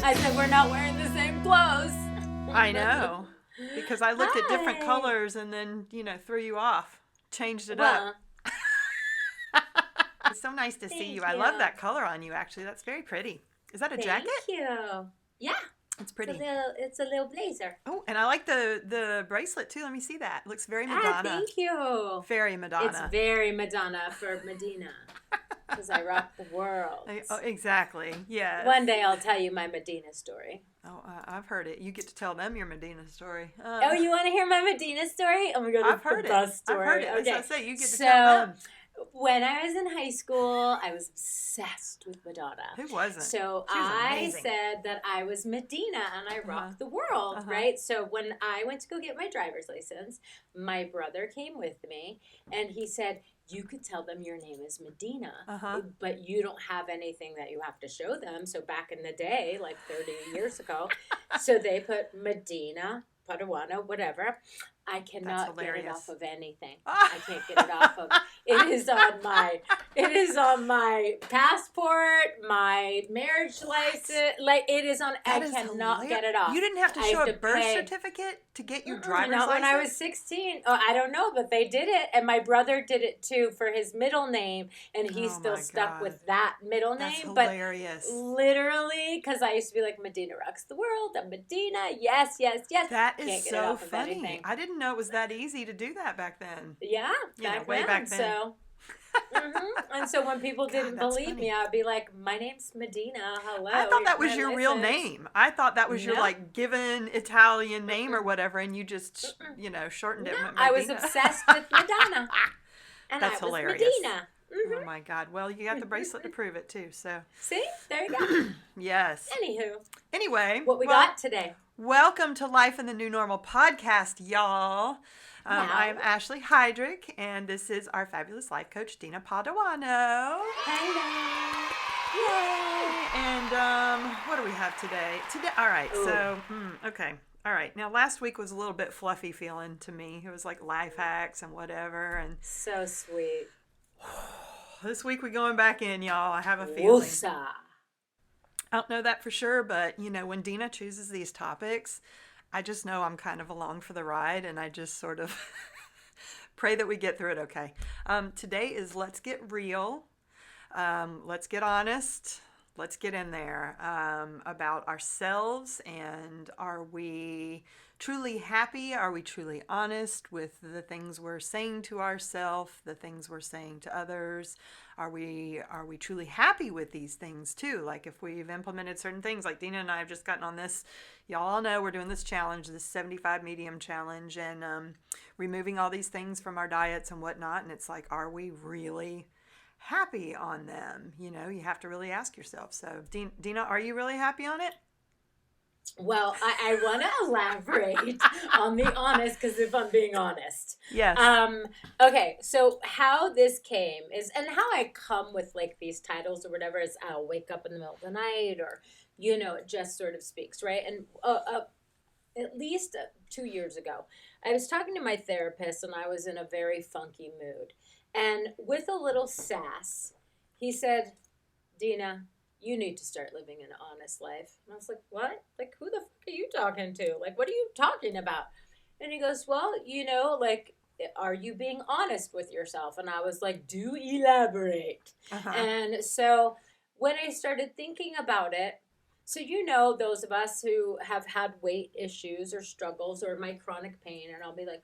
I said, we're not wearing the same clothes. I know. Because I looked at different Hi. colors and then, threw you off. Changed it up. It's so nice to see you. I love that color on you, actually. That's very pretty. Is that a jacket? Thank you. Yeah. It's pretty. It's a little blazer. Oh, and I like the bracelet, too. Let me see that. It looks very Madonna. Thank you. Very Madonna. It's very Madonna for Medina. Because I rock the world. Oh, exactly. Yes. One day I'll tell you my Medina story. Oh, I've heard it. You get to tell them your Medina story. Oh, you want to hear my Medina story? Oh my God, I've heard the best story. I've heard it. Okay. That's what I say. You get to tell them. When I was in high school, I was obsessed with Madonna. Who wasn't? So I said that I was Medina and I rocked the world, right? So when I went to go get my driver's license, my brother came with me and he said, you could tell them your name is Medina, but you don't have anything that you have to show them. So back in the day, like 30 years ago, so they put Medina, Padawana, whatever. I cannot get it off of anything. I can't get it off of. It is on my passport, my marriage license. Like it is on. I cannot get it off. You didn't have to show a birth certificate to get your driver's license? When I was 16. Oh, I don't know, but they did it, and my brother did it too for his middle name, and he's still stuck with that middle name. That's hilarious. But literally, because I used to be like Medina rocks the world. I'm Medina. Yes, yes, yes. That is so funny. I didn't know it was that easy to do that back then. Yeah, way back then. So, and so when people didn't believe me, I'd be like, "My name's Medina. Hello." I thought that was your real name. I thought that was your like given Italian name or whatever, and you just shortened it. I was obsessed with Madonna, and that's I was hilarious. Medina. Oh my God! Well, you got the bracelet to prove it too. So see, there you go. Yes. Anyway, what we got today? Welcome to Life in the New Normal podcast, y'all. I am Ashley Heydrich, and this is our fabulous life coach, Dina Paduano. Hello. Yay! And what do we have today? All right. Ooh. So, okay. All right. Now, last week was a little bit fluffy feeling to me. It was like life hacks and whatever, and so sweet. This week we're going back in, y'all. I have a feeling. Woosah. I don't know that for sure, but when Dina chooses these topics, I just know I'm kind of along for the ride, and I just sort of pray that we get through it okay. Today is Let's Get Real. Let's get honest. Let's get in there about ourselves, and are we truly happy? Are we truly honest with the things we're saying to ourselves, the things we're saying to others? Are we truly happy with these things too? Like if we've implemented certain things, like Dina and I have just gotten on this, y'all all know we're doing this challenge, this 75 medium challenge, and removing all these things from our diets and whatnot. And it's like, are we really happy on them? You have to really ask yourself. So Dina, are you really happy on it? Well, I want to elaborate on the honest, because if I'm being honest. Yes. Okay, so how this came is, and how I come with like these titles or whatever, is I'll wake up in the middle of the night, or, it just sort of speaks, right? And at least 2 years ago, I was talking to my therapist, and I was in a very funky mood. And with a little sass, he said, Dina, you need to start living an honest life. And I was like, what? Like, who the fuck are you talking to? Like, what are you talking about? And he goes, well, like, are you being honest with yourself? And I was like, do elaborate. And so when I started thinking about it, so those of us who have had weight issues or struggles or my chronic pain, and I'll be like,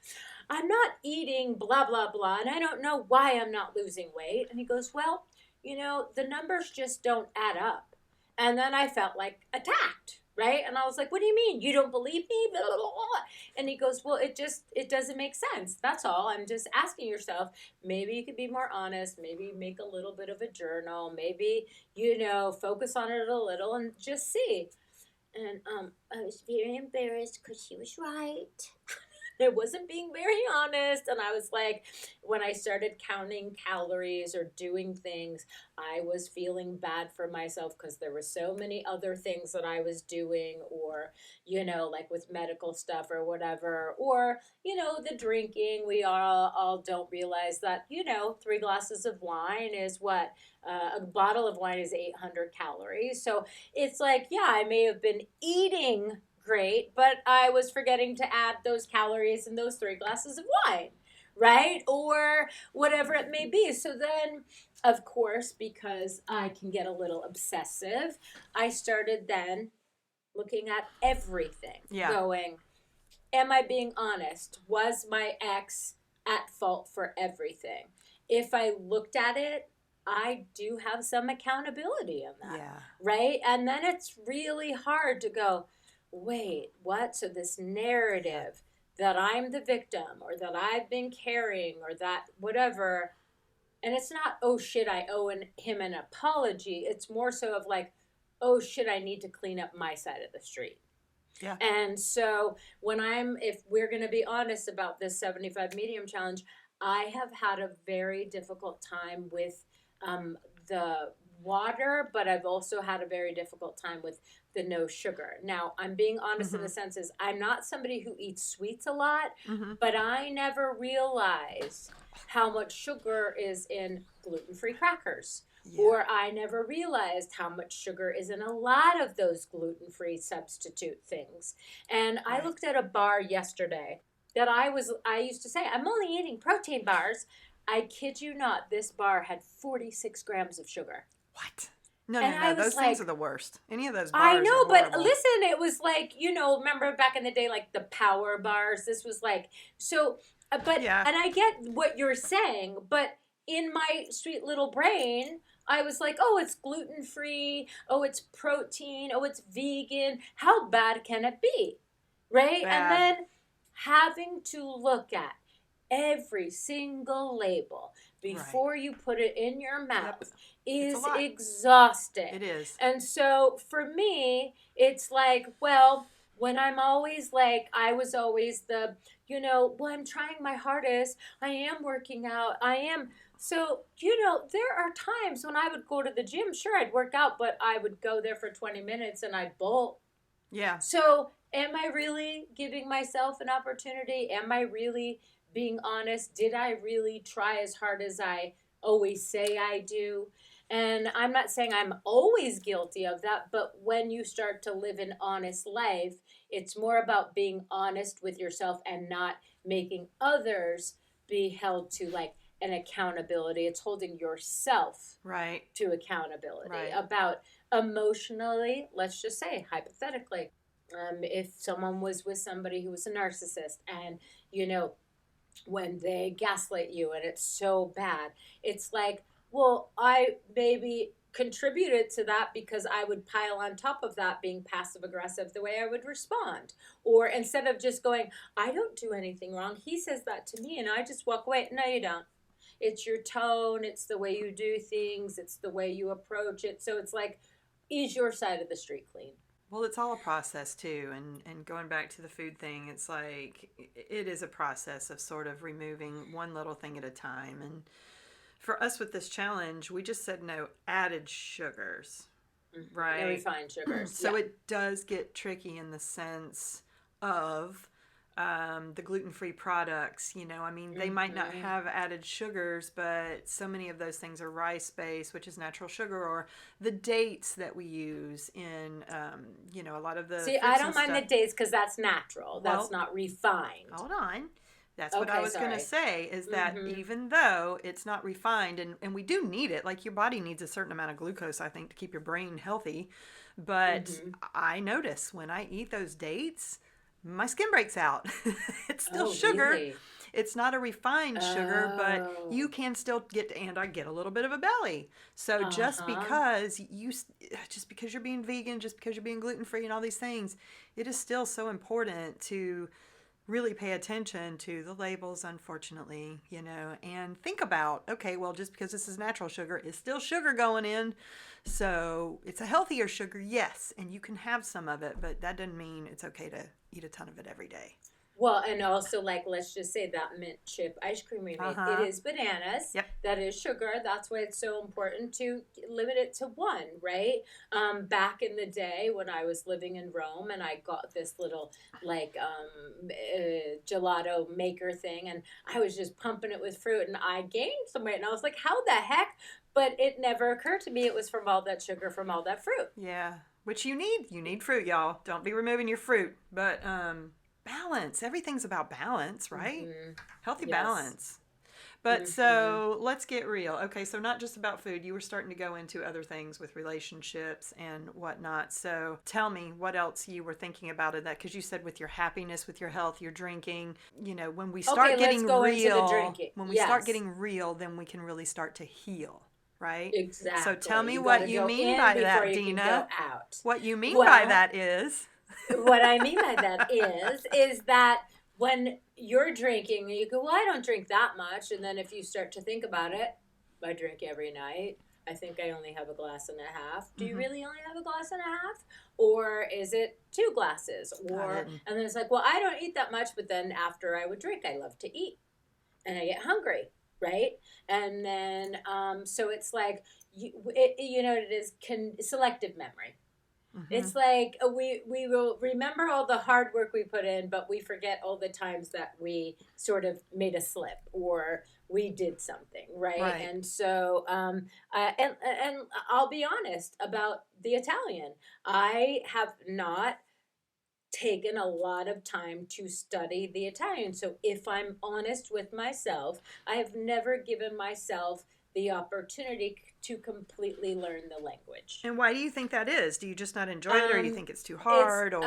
I'm not eating blah, blah, blah, and I don't know why I'm not losing weight. And he goes, well, the numbers just don't add up. And then I felt like attacked, right? And I was like, what do you mean? You don't believe me? Blah, blah, blah. And he goes, well, it doesn't make sense. That's all. I'm just asking yourself, maybe you could be more honest, maybe make a little bit of a journal, maybe, focus on it a little and just see. And I was very embarrassed because she was right. I wasn't being very honest. And I was like, when I started counting calories or doing things, I was feeling bad for myself because there were so many other things that I was doing, or, like with medical stuff or whatever, or, the drinking. We all don't realize that, 3 glasses of wine is what? A bottle of wine is 800 calories. So it's like, yeah, I may have been eating great, but I was forgetting to add those calories in those 3 glasses of wine, right? Or whatever it may be. So then, of course, because I can get a little obsessive, I started then looking at everything, Yeah. going, am I being honest? Was my ex at fault for everything? If I looked at it, I do have some accountability in that, Yeah. right? And then it's really hard to go, wait, what? So this Yeah. narrative that I'm the victim, or that I've been carrying, or that whatever, and it's not, oh shit, I owe him an apology. It's more so of like, oh shit, I need to clean up my side of the street. Yeah. And so if we're going to be honest about this 75 medium challenge, I have had a very difficult time with the water, but I've also had a very difficult time with the no sugar. Now, I'm being honest in Mm-hmm. the sense is I'm not somebody who eats sweets a lot, Mm-hmm. but I never realized how much sugar is in gluten-free crackers. Yeah. Or I never realized how much sugar is in a lot of those gluten free substitute things. And I Right. looked at a bar yesterday that I used to say, I'm only eating protein bars. I kid you not, this bar had 46 grams of sugar. What? No, And no, I no. was Those things are like, the worst. Any of those I bars are know, but horrible. listen, it was like, remember back in the day, like the power bars? This was like, so, Yeah. and I get what you're saying, but in my sweet little brain, I was like, oh, it's gluten free. Oh, it's protein. Oh, it's vegan. How bad can it be? Right? And Bad. then having to look at every single label Right. before you put it in your Yep. mouth It's a is lot. exhausting. It is. And so for me, it's like, well, when I'm always like, I was always the, well, I'm trying my hardest. I am working out. I am. So, there are times when I would go to the gym. Sure, I'd work out, but I would go there for 20 minutes and I'd bolt. Yeah. So, am I really giving myself an opportunity? Am I really being honest? Did I really try as hard as I always say I do? And I'm not saying I'm always guilty of that, but when you start to live an honest life, it's more about being honest with yourself and not making others be held to like an accountability. It's holding yourself Right. to accountability Right. about emotionally, let's just say hypothetically, if someone was with somebody who was a narcissist and you know when they gaslight you and it's so bad, it's like, well, I maybe contributed to that because I would pile on top of that being passive aggressive the way I would respond. Or instead of just going, I don't do anything wrong, he says that to me and I just walk away. No, you don't. It's your tone, it's the way you do things, it's the way you approach it. So it's like, is your side of the street clean? Well, it's all a process too, and going back to the food thing, it's like it is a process of sort of removing one little thing at a time. And for us with this challenge, we just said no added sugars, No right? refined sugars. So Yeah. it does get tricky in the sense of the gluten-free products. I mean, they might not Mm-hmm. have added sugars, but so many of those things are rice-based, which is natural sugar, or the dates that we use in, a lot of the See, I fruits don't and mind the stuff. dates because that's natural. That's Well, not refined. hold on. That's what I Okay, was going to sorry. say is that Mm-hmm. even though it's not refined, and we do need it, like your body needs a certain amount of glucose, I think, to keep your brain healthy. But Mm-hmm. I notice when I eat those dates, my skin breaks out. It's still Oh, sugar. really? It's not a refined sugar, but Oh. you can still get, and I get a little bit of a belly. So Uh-huh. just because you're being vegan, just because you're being gluten free and all these things, it is still so important to really pay attention to the labels, unfortunately, and think about, okay, well, just because this is natural sugar, it's still sugar going in. So it's a healthier sugar, yes, and you can have some of it, but that doesn't mean it's okay to eat a ton of it every day. Well, and also, like, let's just say that mint chip ice cream we made, it Uh-huh. is bananas. Yep. That is sugar. That's why it's so important to limit it to one, right? Back in the day when I was living in Rome and I got this little, like, gelato maker thing, and I was just pumping it with fruit, and I gained some weight, and I was like, how the heck? But it never occurred to me it was from all that sugar from all that fruit. Yeah. Which you need. You need fruit, y'all. Don't be removing your fruit. But balance. Everything's about balance, right? Hmm. Healthy Yes. balance. But Hmm. so let's get real. Okay, so not just about food. You were starting to go into other things with relationships and whatnot. So tell me what else you were thinking about in that, because you said with your happiness, with your health, your drinking. When we Okay, start let's getting go into the real, drinking. when we start Yes. getting real, then we can really start to heal, right? So tell Exactly. me You got what to you go mean in by before that, you can go Dina. out. What you mean by Well, that is. what I mean by that is that when you're drinking, you go, "Well, I don't drink that much." And then if you start to think about it, I drink every night. I think I only have a glass and a half. Do you Hmm. really only have a glass and a half? Or is it two glasses? I Or didn't. and then it's like, "Well, I don't eat that much, but then after I would drink, I love to eat." And I get hungry, right? And then so it's like you know what it is selective memory. Hmm. It's like we will remember all the hard work we put in, but we forget all the times that we sort of made a slip or we did something, right? Right. And so and I'll be honest about the Italian. I have not taken a lot of time to study the Italian. So if I'm honest with myself, I have never given myself the opportunity to completely learn the language. And why do you think that is? Do you just not enjoy it, or you Um, think it's too it's hard, or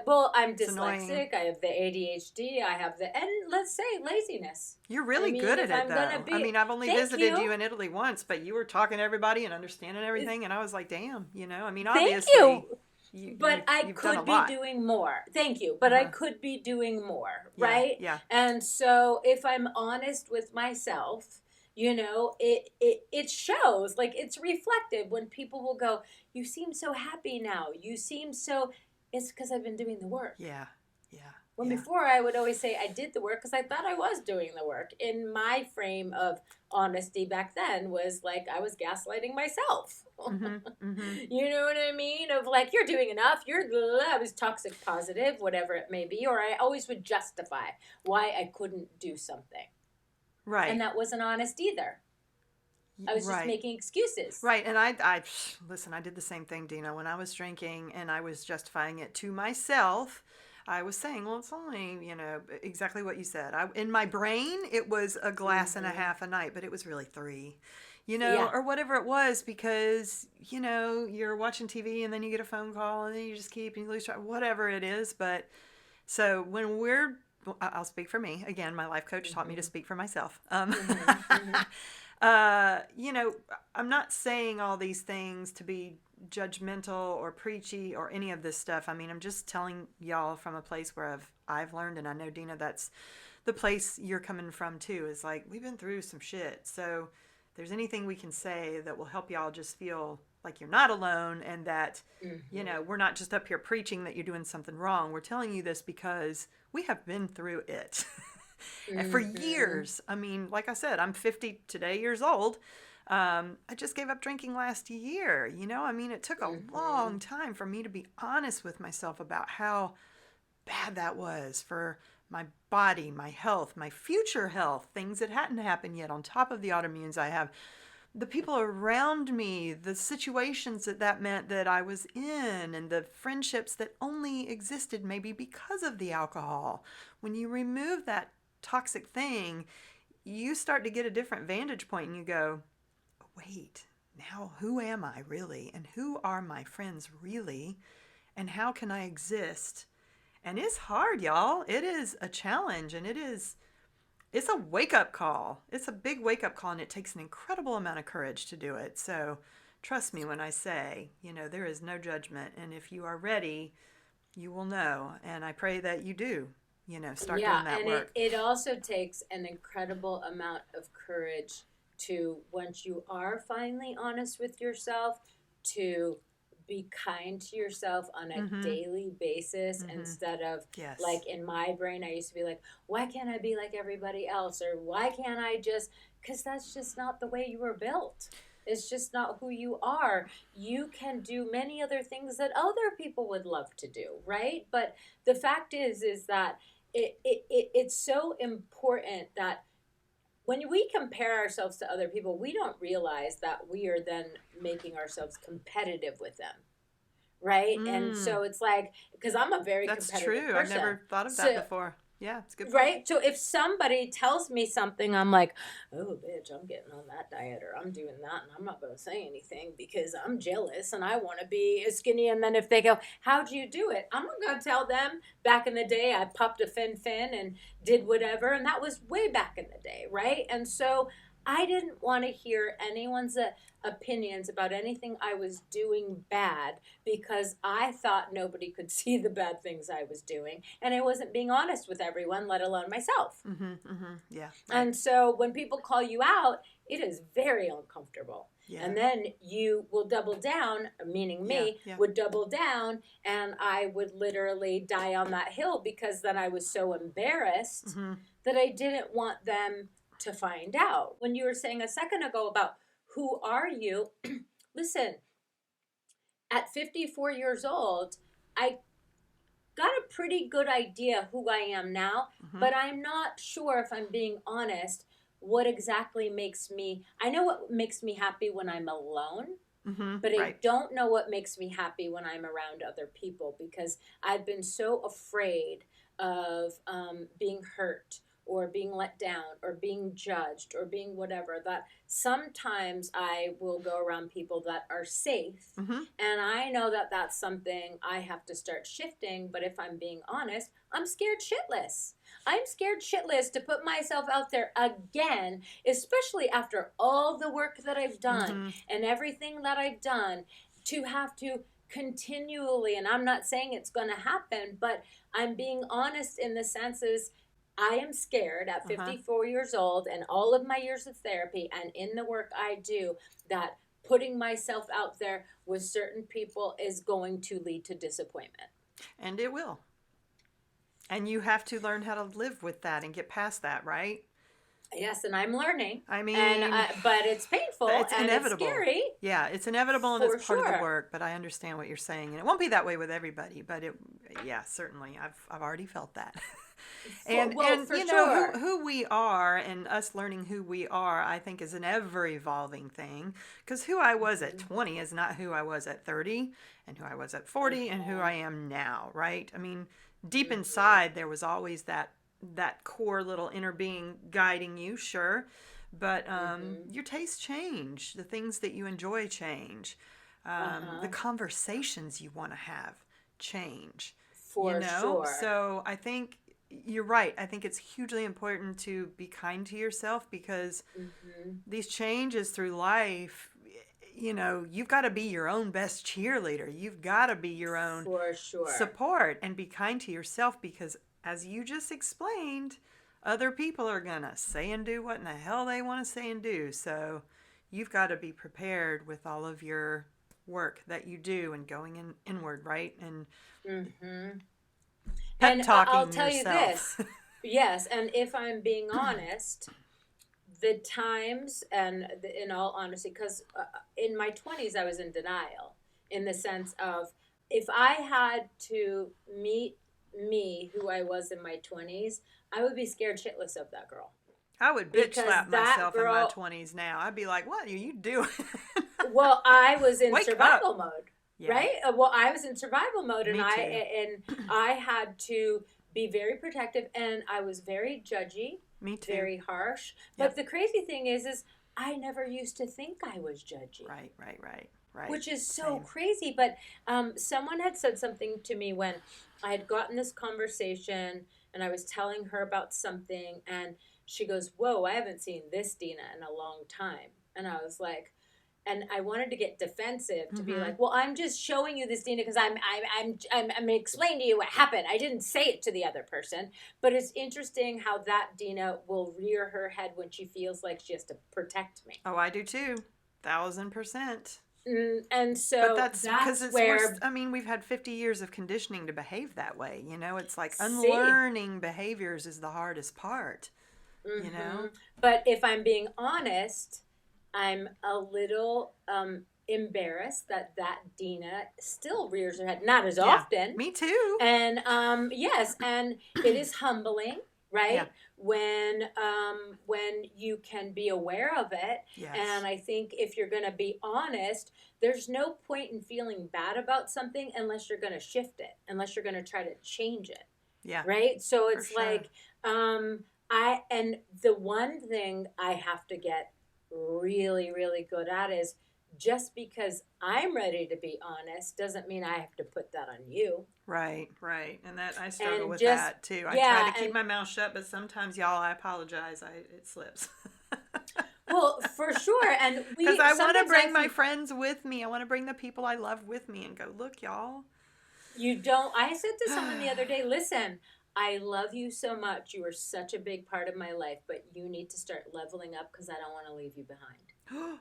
well, I'm it's annoying? dyslexic. I have the ADHD. I have the and let's say laziness. You're I really mean, good at if it, I'm gonna though. I be, mean, I've only thank visited you, you in Italy once, but you were talking to everybody and understanding everything, and I was like, damn, I mean, thank obviously, you. you, But you've, I you've done a could be lot. doing more. Thank you. But I Uh-huh. could be doing more, Yeah, right? yeah. And so if I'm honest with myself, it shows, like it's reflective when people will go, "You seem so happy now. You seem so." It's because I've been doing the work. Yeah, yeah, When yeah. before I would always say I did the work because I thought I was doing the work. In my frame of honesty back then was like I was gaslighting myself. Mm-hmm, mm-hmm. You know what I mean? Of like, you're doing enough, I was toxic positive, whatever it may be, or I always would justify why I couldn't do something. And Right, that wasn't honest either. I was just right. making excuses. Right, and I listen. I did the same thing, Dina. When I was drinking and I was justifying it to myself, I was saying, "Well, it's only exactly what you said." In my brain, it was a glass and a Hmm. half a night, but it was really three, Yeah. or whatever it was, because you're watching TV and then you get a phone call and then you just keep and you lose track, whatever it is. But so when I'll speak for me again. My life coach taught me to Hmm. speak for myself. Hmm. Hmm. Uh, you know, I'm not saying all these things to be judgmental or preachy or any of this stuff. I mean, I'm just telling y'all from a place where I've learned, and I know, Dina, that's the place you're coming from too. Is like we've been through some shit. So if there's anything we can say that will help y'all just feel like you're not alone, and that Hmm. we're not just up here preaching that you're doing something wrong. We're telling you this because we have been through it. For Hmm. years. I mean, like I said, I'm 50 today years old. I just gave up drinking last year. I mean, it took a Hmm. long time for me to be honest with myself about how bad that was for my body, my health, my future health, things that hadn't happened yet, on top of the autoimmunes I have, the people around me, the situations that meant that I was in, and the friendships that only existed maybe because of the alcohol. When you remove that toxic thing, you start to get a different vantage point and you go, wait, now who am I really? And who are my friends really? And how can I exist? And it's hard, y'all. It is a challenge, and it's a wake up call. It's a big wake up call, and it takes an incredible amount of courage to do it. So trust me when I say, there is no judgment. And if you are ready, you will know. And I pray that you do, start Yeah, doing that and it work. it also takes an incredible amount of courage to once you are finally honest with yourself to be kind to yourself on a Mm-hmm. daily basis Mm-hmm. instead of, Yes. like, in my brain I used to be like, why can't I be like everybody else, or why can't I just, because that's just not the way you were built. It's just not who you are. You can do many other things that other people would love to do, right? But the fact is that it's so important that when we compare ourselves to other people, we don't realize that we are then making ourselves competitive with them, right? And Mm. so it's like, because I'm a very That's competitive true. I've person. never thought of that So, before. Yeah, it's a good point. right? So if somebody tells me something, I'm like, oh, bitch, I'm getting on that diet, or I'm doing that, and I'm not going to say anything because I'm jealous and I want to be skinny. And then if they go, how'd you do it? I'm not going to tell them back in the day I popped a fin and did whatever. And that was way back in the day, right? And so I didn't want to hear anyone's opinions about anything I was doing bad, because I thought nobody could see the bad things I was doing, and I wasn't being honest with everyone, let alone myself. Mm-hmm. Mm-hmm. Yeah. Right. And so when people call you out, it is very uncomfortable. Yeah. And then you will double down, meaning Yeah. me, Yeah. would double down, and I would literally die on that hill, because then I was so embarrassed Mm-hmm. that I didn't want them to find out. When you were saying a second ago about who are you, listen, at 54 years old, I got a pretty good idea who I am now, Mm-hmm. but I'm not sure, if I'm being honest, what exactly makes me. I know what makes me happy when I'm alone, Mm-hmm. but I Right. don't know what makes me happy when I'm around other people, because I've been so afraid of being hurt, or being let down, or being judged, or being whatever, that sometimes I will go around people that are safe. Mm-hmm. And I know that that's something I have to start shifting. But if I'm being honest, I'm scared shitless. I'm scared shitless to put myself out there again, especially after all the work that I've done Mm-hmm. and everything that I've done, to have to continually, and I'm not saying it's going to happen, but I'm being honest in the senses, I am scared at Uh-huh. 54 years old and all of my years of therapy and in the work I do, that putting myself out there with certain people is going to lead to disappointment. And it will. And you have to learn how to live with that and get past that, right? Yes, and I'm learning, I and mean, but it's painful it's and it's inevitable. scary Yeah, it's inevitable and it's for part of the sure. work, but I understand what you're saying. And it won't be that way with everybody, but yeah, certainly. I've already felt that. Well, And for you know sure. who we are and us learning who we are, I think is an ever evolving thing, because who I was at Mm-hmm. 20 is not who I was at 30 and who I was at 40 and who Uh-huh. I am now, right? I mean, deep Mm-hmm. inside there was always that core little inner being guiding you, sure, but Mm-hmm. your tastes change, the things that you enjoy change, the Uh-huh. conversations you want to have change, For sure. so I think you're right. I think it's hugely important to be kind to yourself, because Mm-hmm. these changes through life, you've got to be your own best cheerleader. You've got to be your own For sure. support and be kind to yourself, because as you just explained, other people are going to say and do what in the hell they want to say and do. So you've got to be prepared with all of your work that you do and going inward, right? And Mm-hmm. pep And I'll talking tell you yourself. this. Yes, and if I'm being honest, the times, and in all honesty, because in my 20s I was in denial, in the sense of, if I had to meet me who I was in my 20s, I would be scared shitless of that girl, I would bitch because slap that myself in my girl, 20s now. I'd be like, what are you doing? well, I was in Wake up. survival mode, Yeah, right? Well, I was in survival mode, and me too. I had to be very protective, and I was very judgy, Me too. very harsh. But Yep. the crazy thing is I never used to think I was judgy, Right, right, right, right. which is so Same. crazy. But someone had said something to me when I had gotten this conversation, and I was telling her about something, and she goes, "Whoa, I haven't seen this Dina in a long time." And I was like, and I wanted to get defensive, to be Mm-hmm. like, "Well, I'm just showing you this, Dina, because I'm going to explain to you what happened. I didn't say it to the other person." But it's interesting how that Dina will rear her head when she feels like she has to protect me. Oh, I do too. 1000%. And But so that's because that's it's where, I mean, we've had 50 years of conditioning to behave that way. You know, it's like see. unlearning behaviors is the hardest part, you Hmm. know? But if I'm being honest, I'm a little embarrassed that Dina still rears her head, not as Yeah. often. Me too. And yes, and it is humbling, Yeah. right? When you can be aware of it. Yes. And I think if you're going to be honest, there's no point in feeling bad about something unless you're going to shift it, unless you're going to try to change it, Yeah. right? So For it's sure. like, I and the one thing I have to get really, really good at is, just because I'm ready to be honest doesn't mean I have to put that on you. Right, right. And that I struggle And with just, that too. I try yeah, to keep and my mouth shut, but sometimes y'all, I apologize. It slips. well, for sure. And Cuz we I want to sometimes I bring my think friends with me. I want to bring the people I love with me and go, "Look, y'all." you don't. I said to someone the other day, listen, I love you so much. You are such a big part of my life, but you need to start leveling up because I don't want to leave you behind.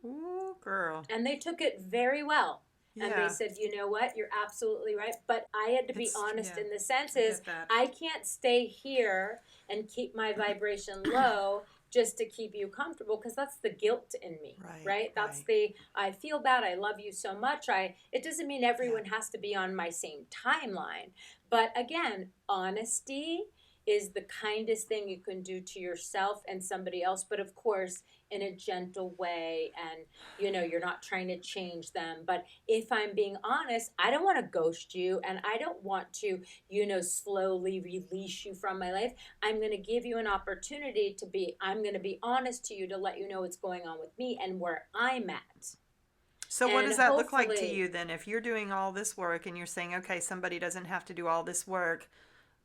Ooh, girl. And they took it very well. And they Yeah. said, you know what, you're absolutely right. But I had to be It's honest yeah. in the sense I is, get that. I can't stay here and keep my vibration low just to keep you comfortable, because that's the guilt in me, Right, right? That's right. the, I feel bad, I love you so much. It doesn't mean Yeah. everyone has to be on my same timeline. But again, honesty is the kindest thing you can do to yourself and somebody else, but of course in a gentle way. And you're not trying to change them. But if I'm being honest, I don't want to ghost you, and I don't want to, slowly release you from my life. I'm going to give you an opportunity to be, I'm going to be honest to you to let you know what's going on with me and where I'm at. So what And does that look like to hopefully, you then if you're doing all this work and you're saying, "Okay, somebody doesn't have to do all this work."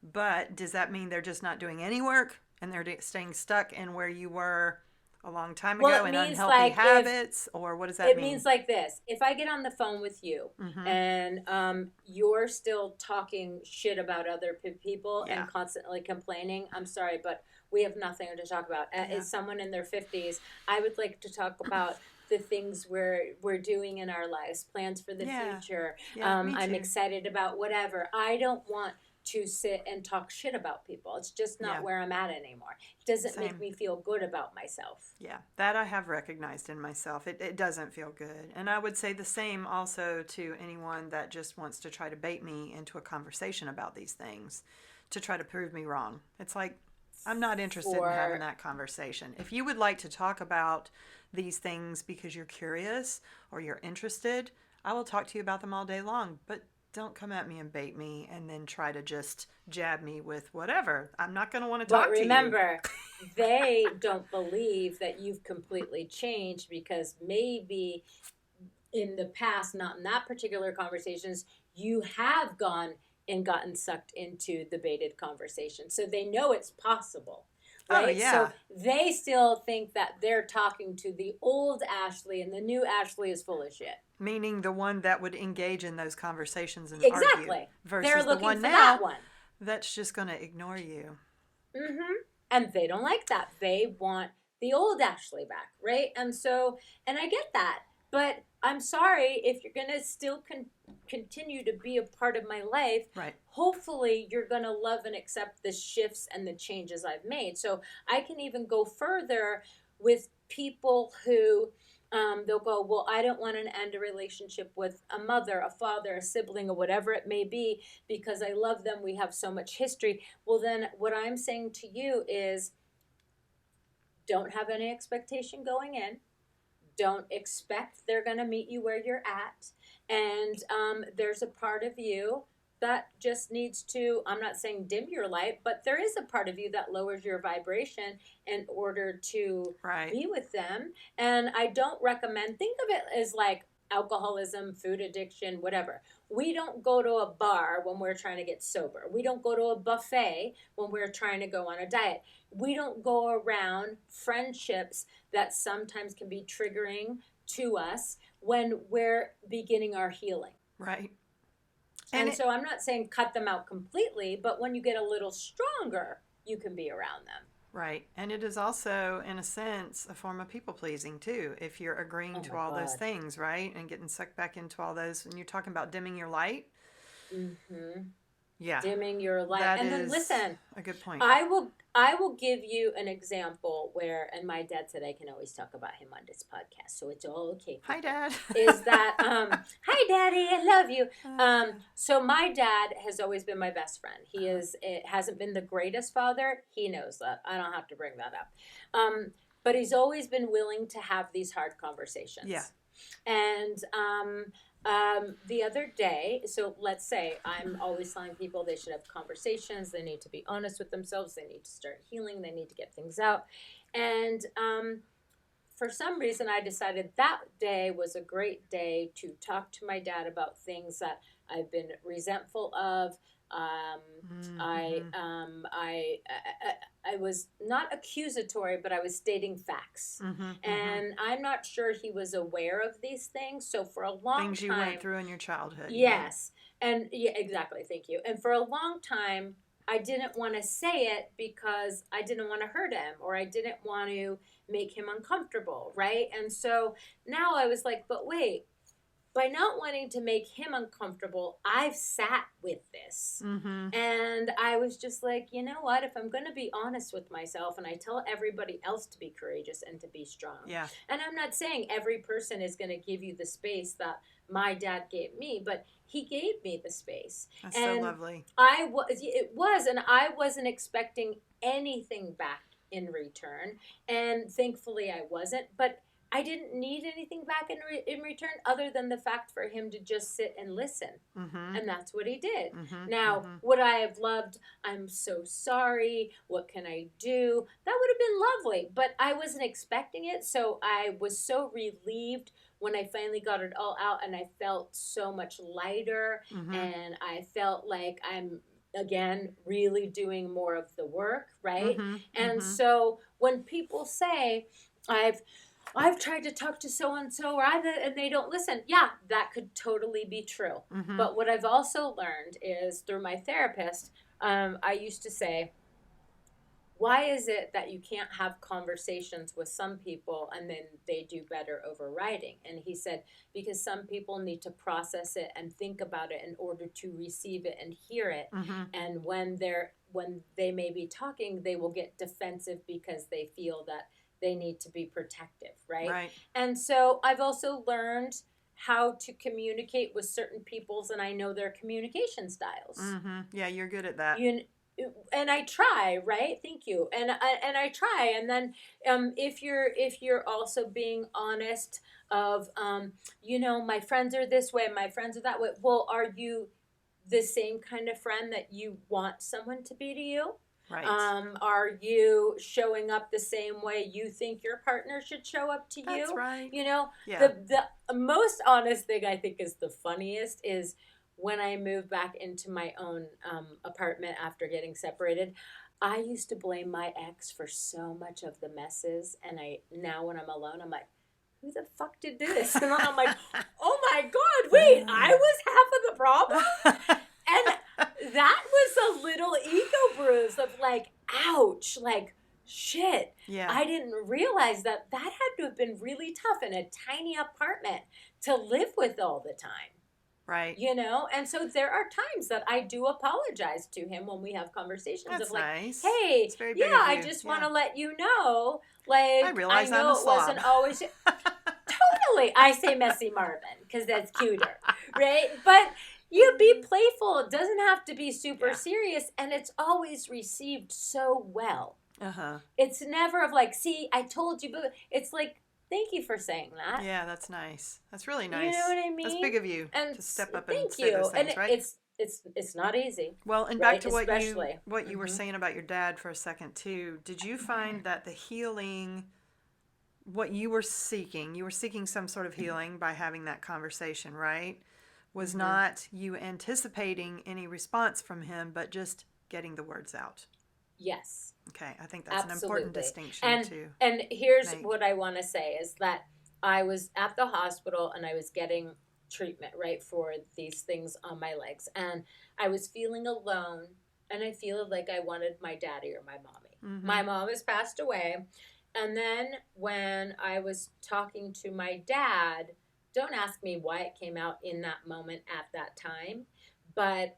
But does that mean they're just not doing any work and they're staying stuck in where you were a long time well, ago it in means unhealthy like if habits? Or what does that it mean? means like this: if I get on the phone with you Mm-hmm. and you're still talking shit about other people and Yeah. constantly complaining, I'm sorry, but we have nothing to talk about. Yeah. As someone in their 50s, I would like to talk about the things we're doing in our lives, plans for the Yeah. future. Yeah. Me I'm too. excited about whatever. I don't want to sit and talk shit about people. It's just not Yeah. where I'm at anymore. It doesn't make Same. me feel good about myself. Yeah, that I have recognized in myself. It doesn't feel good. And I would say the same also to anyone that just wants to try to bait me into a conversation about these things to try to prove me wrong. It's like, I'm not interested in having For that conversation. If you would like to talk about these things because you're curious or you're interested, I will talk to you about them all day long. But don't come at me and bait me and then try to just jab me with whatever. I'm not going to want to But talk to you. remember, they don't believe that you've completely changed, because maybe in the past, not in that particular conversations, you have gone and gotten sucked into the baited conversation. So they know it's possible, Oh, right? So yeah. they still think that they're talking to the old Ashley and the new Ashley is full of shit. Meaning the one that would engage in those conversations and argue Exactly. They're versus the looking one for that now one. that's just going to ignore you. Mm-hmm. And they don't like that. They want the old Ashley back, right? And so, and I get that, but I'm sorry if you're gonna still continue to be a part of my life. Right. Hopefully, you're gonna love and accept the shifts and the changes I've made. So I can even go further with people who they'll go, well, I don't want to end a relationship with a mother, a father, a sibling, or whatever it may be, because I love them. We have so much history. Well, then what I'm saying to you is, don't have any expectation going in. Don't expect they're going to meet you where you're at. And there's a part of you that just needs to, I'm not saying dim your light, but there is a part of you that lowers your vibration in order to Right. be with them. And I don't recommend, think of it as like alcoholism, food addiction, whatever. We don't go to a bar when we're trying to get sober. We don't go to a buffet when we're trying to go on a diet. We don't go around friendships that sometimes can be triggering to us when we're beginning our healing. Right. And And it, so I'm not saying cut them out completely, but when you get a little stronger, you can be around them. Right. And it is also, in a sense, a form of people pleasing too, if you're agreeing Oh to my all those God. things, right? And getting sucked back into all those. And you're talking about dimming your light. Mm-hmm. Yeah, Dimming your light. that And then is listen, a good point. I will give you an example where, and my dad said I can always talk about him on this podcast, so it's all okay, Hi, people. Dad. Is that hi daddy, I love you. So my dad has always been my best friend. It hasn't been the greatest father. He knows that. I don't have to bring that up. But he's always been willing to have these hard Yeah. conversations. And the other day, so let's say I'm always telling people they should have conversations, they need to be honest with themselves, they need to start healing, they need to get things out. And for some reason, I decided that day was a great day to talk to my dad about things that I've been resentful of. Um, Mm-hmm. I was not accusatory, but I was stating facts, Mm-hmm. Mm-hmm. and I'm not sure he was aware of these things. So for a long Things you went time, through in your childhood, you mean? yes, and yeah, exactly. Thank you. And for a long time, I didn't want to say it because I didn't want to hurt him or I didn't want to make him uncomfortable, right? And so now I was like, but wait, by not wanting to make him uncomfortable, I've sat with this. Mm-hmm. And I was just like, you know what? If I'm going to be honest with myself and I tell everybody else to be courageous and to be strong, Yeah. and I'm not saying every person is going to give you the space that my dad gave me, but he gave me the space. That's so And lovely. and I wasn't expecting anything back in return. And thankfully I wasn't. But I didn't need anything back in return other than the fact for him to just sit and listen. Mm-hmm. And that's what he did. Mm-hmm. Now, Mm-hmm. would I have loved, I'm so sorry, what can I do? That would have been lovely, but I wasn't expecting it. So I was so relieved when I finally got it all out and I felt so much lighter Mm-hmm. and I felt like I'm again really doing more of the work, right? Mm-hmm. And Mm-hmm. so when people say, I've I've tried to talk to so and so, and they don't listen. Yeah, that could totally be true. Mm-hmm. But what I've also learned is through my therapist, I used to say, why is it that you can't have conversations with some people and then they do better overriding? And he said, because some people need to process it and think about it in order to receive it and hear it. Mm-hmm. And when they may be talking, they will get defensive because they feel that they need to be protective, right? Right. And so I've also learned how to communicate with certain peoples, and I know their communication styles. Mm-hmm. Yeah, you're good at that. You and I try, right? Thank you. And I try, and then if you're also being honest of my friends are this way, my friends are that way. Well, are you the same kind of friend that you want someone to be to you? Right. Are you showing up the same way you think your partner should show up to That's you? right. You know, Yeah. the most honest thing I think is the funniest is when I moved back into my own apartment after getting separated. I used to blame my ex for so much of the messes, and I now when I'm alone, I'm like, who the fuck did this? And then I'm like, oh my god, wait, I was half of the problem. And that was a little ego bruise of like, ouch, like, shit. Yeah. I didn't realize that had to have been really tough in a tiny apartment to live with all the time. Right. And so there are times that I do apologize to him when we have conversations That's of like, nice. hey, It's very big yeah, of I you. just Yeah. want to let you know, I like, I realize I'm know a it slob. wasn't always totally. I say messy Marvin because that's cuter, right? But you be playful. It doesn't have to be super Yeah. serious, and it's always received so well. Uh-huh. It's never of like, see, I told you, but it's like, thank you for saying that. Yeah, that's nice. That's really nice. You know what I mean? That's big of you And to step up and thank say those you. things, And right? it's not easy. Well, and right? back to what Especially. you were saying about your dad for a second too. Did you find that the healing, what you were seeking some sort of healing by having that conversation, right? Was not you anticipating any response from him, but just getting the words out. Yes. Okay, I think that's an important distinction too. And here's make. what I want to say is that I was at the hospital and I was getting treatment, right, for these things on my legs. And I was feeling alone and I feel like I wanted my daddy or my mommy. My mom has passed away. And then when I was talking to my dad, don't ask me why it came out in that moment at that time, but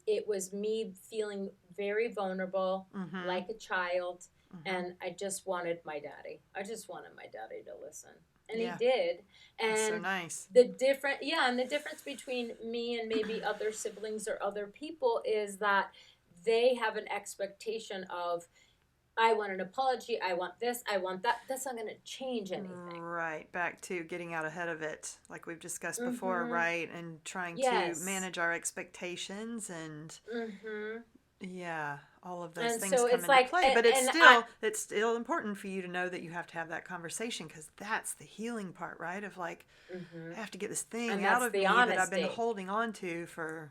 it was me feeling very vulnerable, Mm-hmm. like a child, Mm-hmm. and I just wanted my daddy. I just wanted my daddy to listen. And he Yeah, did. that's so And nice. the difference between me and maybe other siblings or other people is that they have an expectation of, I want an apology, I want this, I want that. That's not going to change anything. Right, back to getting out ahead of it, like we've discussed before, Mm-hmm. right? And trying to Yes. manage our expectations and Mm-hmm. yeah, all of those And things so come it's into like, play. and, But and I, it's still important for you to know that you have to have that conversation because that's the healing part, right? Of like, mm-hmm. I have to get this thing And out that's of the me that I've been honesty. holding on to forever.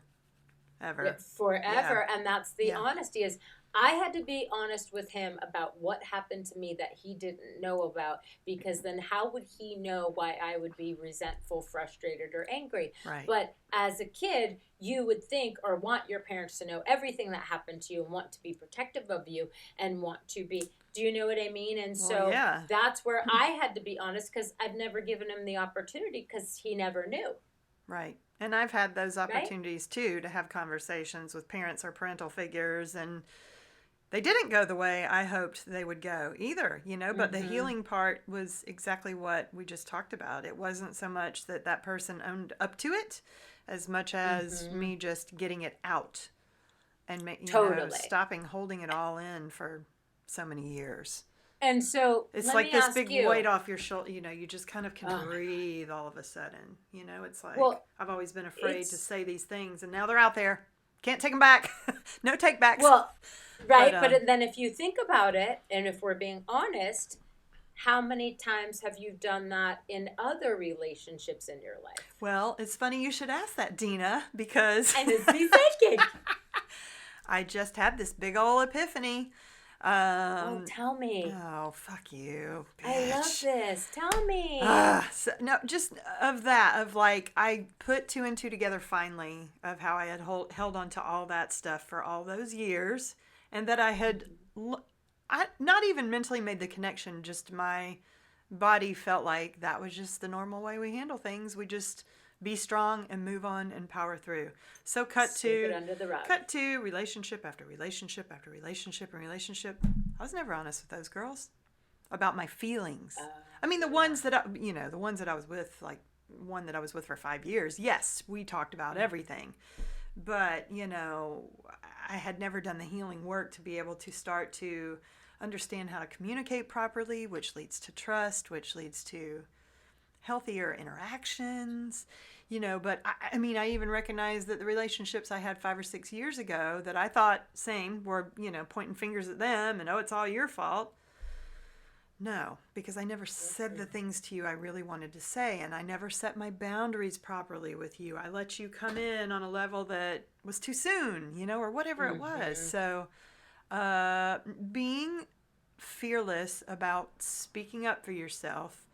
Yeah, Forever. And that's the yeah, honesty is, I had to be honest with him about what happened to me that he didn't know about, because then how would he know why I would be resentful, frustrated, or angry? right. But as a kid, you would think or want your parents to know everything that happened to you and want to be protective of you and want to be, do you know what I mean? And Well, so yeah, that's where I had to be honest, because I've never given him the opportunity because he never knew, right. And I've had those right? opportunities too to have conversations with parents or parental figures, and they didn't go the way I hoped they would go either, but the Mm-hmm. healing part was exactly what we just talked about. It wasn't so much that that person owned up to it as much as Mm-hmm. me just getting it out and, Totally. stopping holding it all in for so many years. And so It's let like me this ask big weight you. off your shoulder, you just kind of can Oh my God. breathe all of a sudden. It's like, Well, I've always been afraid to it's, say these things and now they're out there. Can't take them back. No take backs. well, But right. But then if you think about it, and if we're being honest, how many times have you done that in other relationships in your life? Well, it's funny you should ask that, Dina, because And it's me psychic. I just had this big old epiphany. Oh, Um, tell me. oh, fuck you, I love bitch. this. Tell me. No, just of that, of like, I put two and two together finally, of how I had held on to all that stuff for all those years, and that I had, I not even mentally made the connection, just my body felt like that was just the normal way we handle things. We just be strong and move on and power through. So Sweep it under the rug. cut to relationship after relationship after relationship and relationship. I was never honest with those girls about my feelings. Uh, I mean, the yeah. ones that the ones that I was with, like one that I was with for 5 years. Yes, we talked about everything, but I had never done the healing work to be able to start to understand how to communicate properly, which leads to trust, which leads to healthier interactions. But I mean, I even recognize that the relationships I had 5 or 6 years ago that I thought same were, pointing fingers at them and, oh, it's all your fault. No, because I never said the things to you I really wanted to say, and I never set my boundaries properly with you. I let you come in on a level that was too soon, or whatever it was. Mm-hmm. So, being fearless about speaking up for yourself,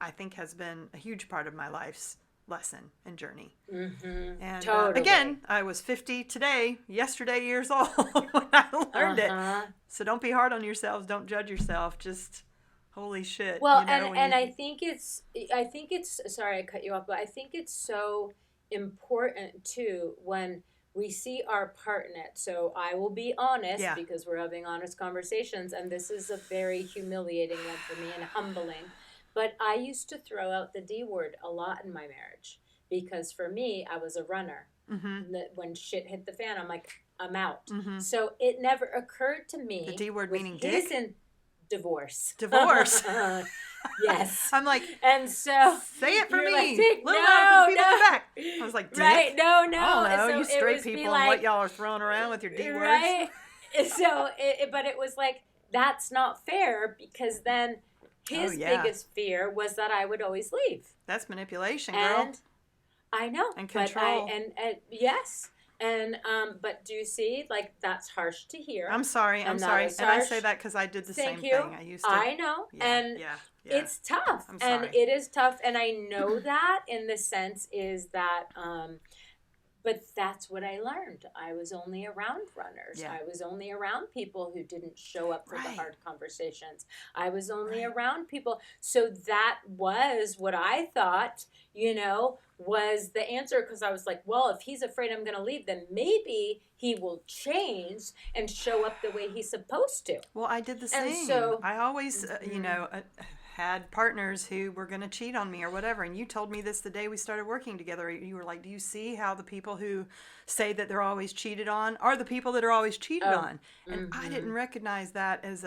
I think, has been a huge part of my life's lesson and journey. Mm-hmm. And Totally. again, I was 50 today, yesterday years old when I learned it. Uh-huh. So don't be hard on yourselves. Don't judge yourself. Just holy shit, Well, and when and you. I think it's sorry I cut you off, but I think it's so important too when we see our partner. So I will be honest Yeah. because we're having honest conversations, and this is a very humiliating one for me and humbling. But I used to throw out the D word a lot in my marriage because for me, I was a runner. Mm-hmm. When shit hit the fan, I'm like, I'm out. Mm-hmm. So it never occurred to The me D word with meaning his dick? in divorce. Divorce. Yes. I'm like, And so say it for you're like, me. Dick, Little louder for the no, people no. in the back. I was like, dick? Right, no, I no. don't know. So You it straight was be people and what like, y'all are throwing around with your D words. right? So, but it was like, that's not fair because then Oh, his yeah. biggest fear was that I would always leave. That's manipulation, girl. And I know, And but control. and yes. And but do you see, like, that's harsh to hear. I'm sorry. I'm And that sorry. was And I say harsh. that because I did the Thank same you. thing. I used to. I know. Yeah, And yeah, yeah. it's tough. I'm And sorry. it is tough. And I know that in the sense is that But that's what I learned. I was only around runners. Yeah. I was only around people who didn't show up for the Right. hard conversations. I was only Right. around people. So that was what I thought, was the answer, because I was like, well, if he's afraid I'm going to leave, then maybe he will change and show up the way he's supposed to. Well, I did the And same. so, I always, mhm, had partners who were going to cheat on me or whatever. And you told me this the day we started working together. You were like, do you see how the people who say that they're always cheated on are the people that are always cheated oh, on? And I mm-hmm, didn't recognize that as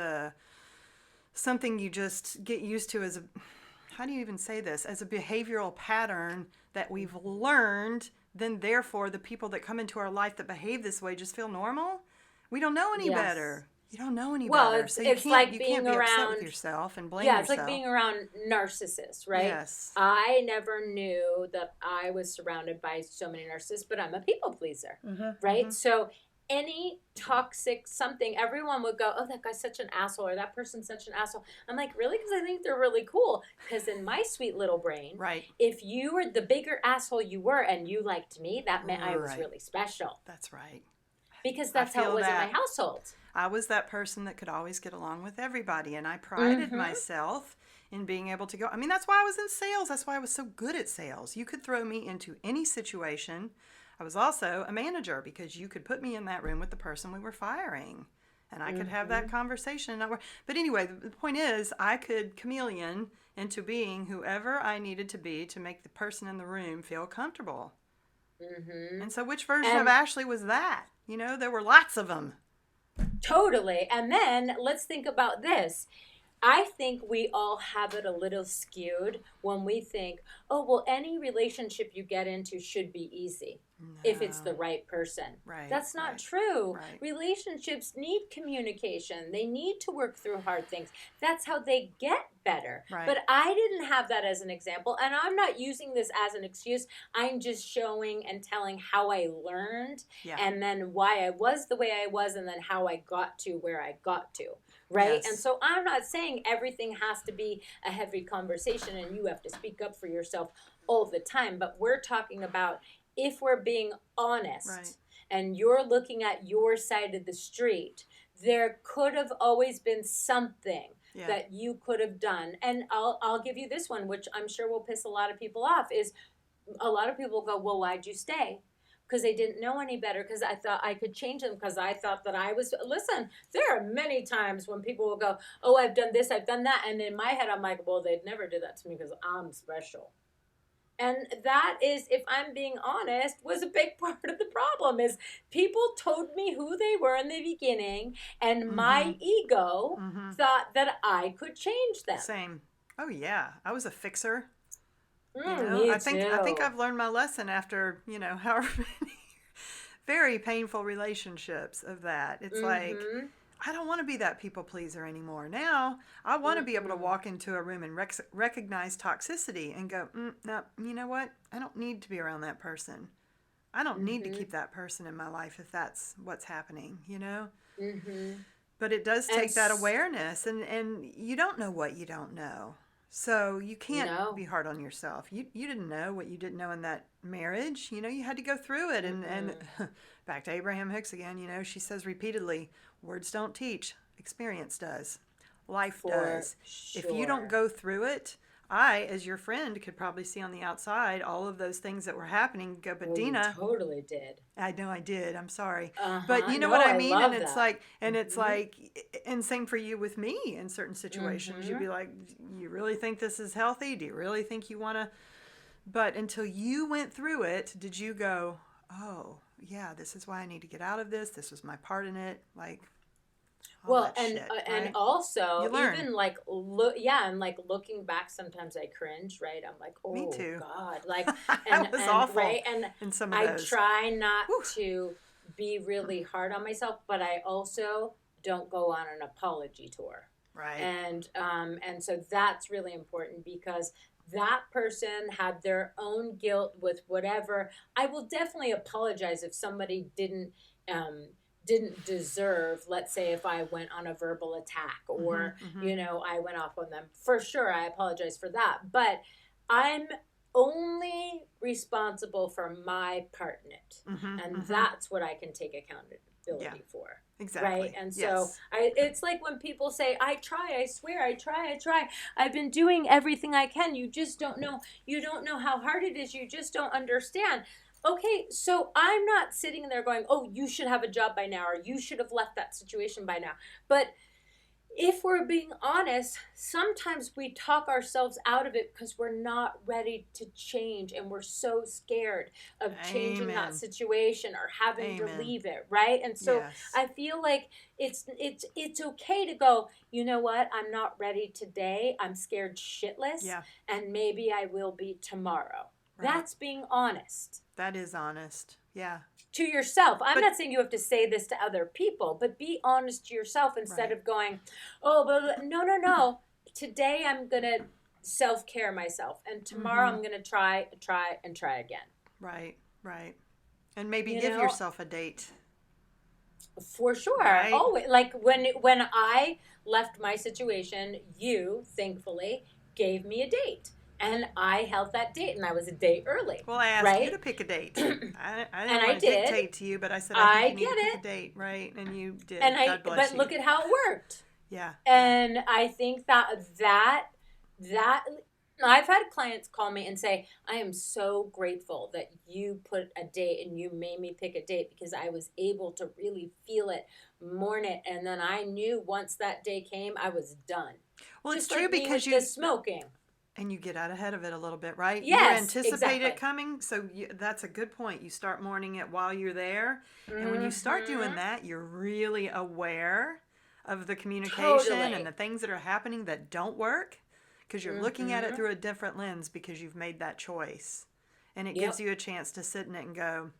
something you just get used to as a, how do you even say this, as a behavioral pattern that we've learned. Then therefore the people that come into our life that behave this way just feel normal. We don't know any yes. better. You don't know any Well, better, it's so you it's can't like you being can't be upset with around. yourself and blame Yeah, it's like yourself. being around narcissists, right? Yes. I never knew that I was surrounded by so many narcissists, but I'm a people pleaser, right? So any toxic something, everyone would go, oh, that guy's such an asshole, or that person's such an asshole. I'm like, really? Because I think they're really cool. Because in my sweet little brain, Right. if you were the bigger asshole you were and you liked me, that meant I was Right. really special. That's right. Because I that's how it feel was in my that. household. I was that person that could always get along with everybody, and I prided Mm-hmm. myself in being able to go. I mean, that's why I was in sales. That's why I was so good at sales. You could throw me into any situation. I was also a manager because you could put me in that room with the person we were firing, and I could have Mm-hmm. that conversation. But anyway, the point is, I could chameleon into being whoever I needed to be to make the person in the room feel comfortable. Mm-hmm. And so, which version of And Ashley was that? There were lots of them. totally. And then let's think about this. I think we all have it a little skewed when we think, oh, well, any relationship you get into should be easy if it's the No. right person. Right, That's not right, true. right, Relationships need communication, they need to work through hard things. That's how they get better. right. But I didn't have that as an example, and I'm not using this as an excuse. I'm just showing and telling how I learned, Yeah. and then why I was the way I was, and then how I got to where I got to. Right? And Yes. so I'm not saying everything has to be a heavy conversation and you have to speak up for yourself all the time, but we're talking about if we're being Right. honest and you're looking at your side of the street, there could have always been something Yeah. that you could have done. And I'll give you this one, which I'm sure will piss a lot of people off, is a lot of people go, well, why'd you stay? Because they didn't know any better, because I thought I could change them, because I thought that I was. Listen, there are many times when people will go, oh, I've done this, I've done that, and in my head I'm like, well, they'd never do that to me because I'm special. And that is, if I'm being honest, was a big part of the problem, is people told me who they were in the beginning, and Mm-hmm. my ego Mm-hmm. thought that I could change them. Same. Oh yeah. I was a fixer. Me I think too. I've learned my lesson after, however many very painful relationships of that. It's like Mm-hmm. I don't want to be that people pleaser anymore. Now, I want to be able to Mm-mm. walk into a room and recognize toxicity and go, no, you know what? I don't need to be around that person. I don't need to Mm-hmm. keep that person in my life if that's what's happening. Mm-hmm. But it does And take that awareness, and you don't know what you don't know. So you can't no. be hard on yourself. You didn't know what you didn't know in that marriage. You had to go through it. And Mm-mm. back to Abraham Hicks again, she says repeatedly, words don't teach, experience does. Life For does. If you don't sure. go through it, I, as your friend, could probably see on the outside all of those things that were happening. Go, but Well, you Dina, totally did. I know I did. I'm sorry. But Uh-huh. you know what No, I I mean? And love it's that. like, Mm-hmm. and same for you with me in certain situations. You'd Mm-hmm. be like, you really think this is healthy? Do you really think you want to? But until you went through it, did you go, oh, yeah, this is why I need to get out of this? This was my part in it. Like, all Well, that shit, and right? also, You learn. even like look, yeah, and like looking back, sometimes I cringe, right? I'm like, Me oh too. God, like, That was and awful right, and in some of I those. try not Whew. to be really hard on myself, but I also don't go on an apology tour. Right. And so that's really important, because that person had their own guilt with whatever. I will definitely apologize if somebody um didn't deserve, let's say, if I went on a verbal attack, Mm-hmm, or mm-hmm. I went off on them. For sure, I apologize for that. But I'm only responsible for my part in it. And that's what I can take Yeah, accountability for. Right. exactly. And so Yes. it's like when people say, I try, I swear, I try. I've been doing everything I can. You just don't know. You don't know how hard it is. You just don't understand. Okay, so I'm not sitting there going, oh, you should have a job by now, or you should have left that situation by now. But if we're being honest, sometimes we talk ourselves out of it because we're not ready to change and we're so scared of changing that Amen. situation or having to Amen. leave it, right? And so Yes. I feel like it's okay to go, you know what? I'm not ready today. I'm scared shitless, Yeah. and maybe I will be tomorrow. Right. That's being honest That is honest. Yeah. to yourself. I'm But not saying you have to say this to other people, but be honest to yourself instead right. of going, oh, but no, no, no. Today I'm going to self-care myself, and tomorrow I'm going to try again. Right. Right. And maybe You give know, yourself a date. for sure. Right. Always, like when I left my situation, you thankfully gave me a date. And I held that date, and I was a day early, Well, I asked you right? to pick a date. I And didn't I want to did. dictate to you, but I said I think I you need get to pick a it. date, right? And you And did. God bless but you. look at how it worked. Yeah. Yeah. And I think that I've had clients call me and say, I am so grateful that you put a date and you made me pick a date, because I was able to really feel it, mourn it, and then I knew once that day came, I was done. Well, it's Just true like me because with the smoking. you get out ahead of it a little bit, right? You Yes, anticipate it exactly. coming, so that's a good point. You start mourning it while you're there, and when you start doing Mm-hmm. that, you're really aware of the communication and Totally. the things that are happening that don't work, because you're looking at it Mm-hmm. through a different lens because you've made that choice, and it gives Yep. you a chance to sit in it and go,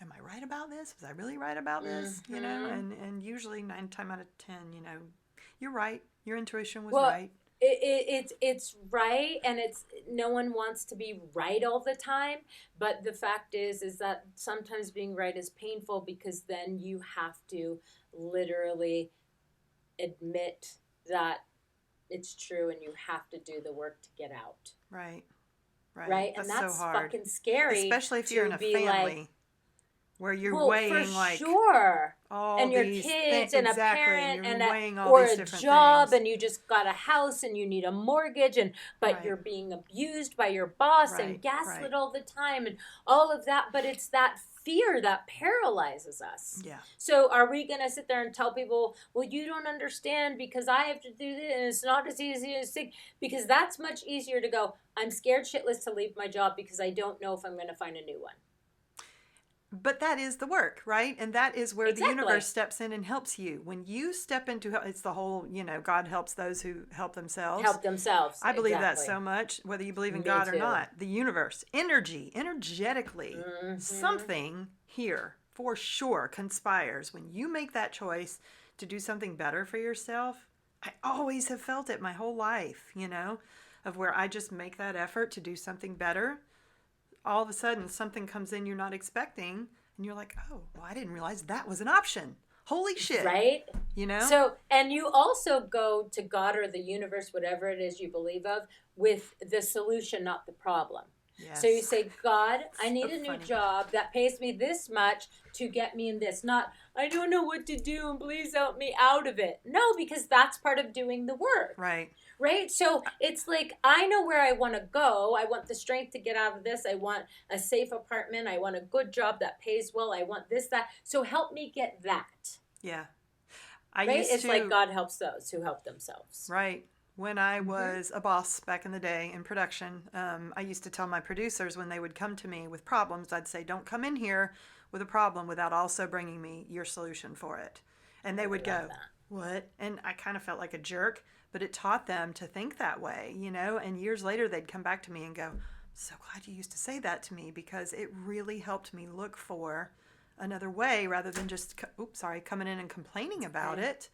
"Am I right about this? Was I really right about this?" You know, Mm-hmm. and usually 9 times out of 10, you're right. Your intuition was Well, right. it's right, and it's no one wants to be right all the time, but the fact is that sometimes being right is painful, because then you have to literally admit that it's true, and you have to do the work to get out, Right. Right. right? And That's so that's hard. fucking scary Especially if you're in to a be like, family where you're well, for weighing like sure. all And your these things. kids and a Exactly. And parent you're and a weighing all or these a different job, things. and you just got a house and you need a mortgage, and but Right. you're being abused by your boss and Right. gaslit Right. all the time and all of that, but it's that fear that paralyzes us. Yeah. So are we going to sit there and tell people, well, you don't understand because I have to do this and it's not as easy as think, because that's much easier to go, I'm scared shitless to leave my job because I don't know if I'm going to find a new one. But that is the work, right? And that is where the Exactly. universe steps in and helps you. When you step into it's the whole, God helps those who help themselves. Help themselves. I believe that Exactly. so much, whether you believe in Me God or too. not. The universe, energetically, Mm-hmm. something here for sure conspires when you make that choice to do something better for yourself. I always have felt it my whole life, of where I just make that effort to do something better. All of a sudden, something comes in you're not expecting, and you're like, oh, well, I didn't realize that was an option. Holy shit. Right? You know? So, and you also go to God or the universe, whatever it is you believe of, with the solution, not the problem. So you Yes. say, God, I So need a new funny. job that pays me this much to get me in this. Not, I don't know what to do and please help me out of it. No, because that's part of doing the work. Right. Right? So it's like, I know where I want to go. I want the strength to get out of this. I want a safe apartment. I want a good job that pays well. I want this, that. So help me get that. Yeah. I Right? used It's like to, God helps those who help themselves. right. When I Mm-hmm. was a boss back in the day in production, I used to tell my producers when they would come to me with problems, I'd say, don't come in here with a problem without also bringing me your solution for it. And they I would love go, that. what? And I kind of felt like a jerk, but it taught them to think that way, And years later, they'd come back to me and go, so glad you used to say that to me, because it really helped me look for another way rather than just, coming in and complaining about Okay. it.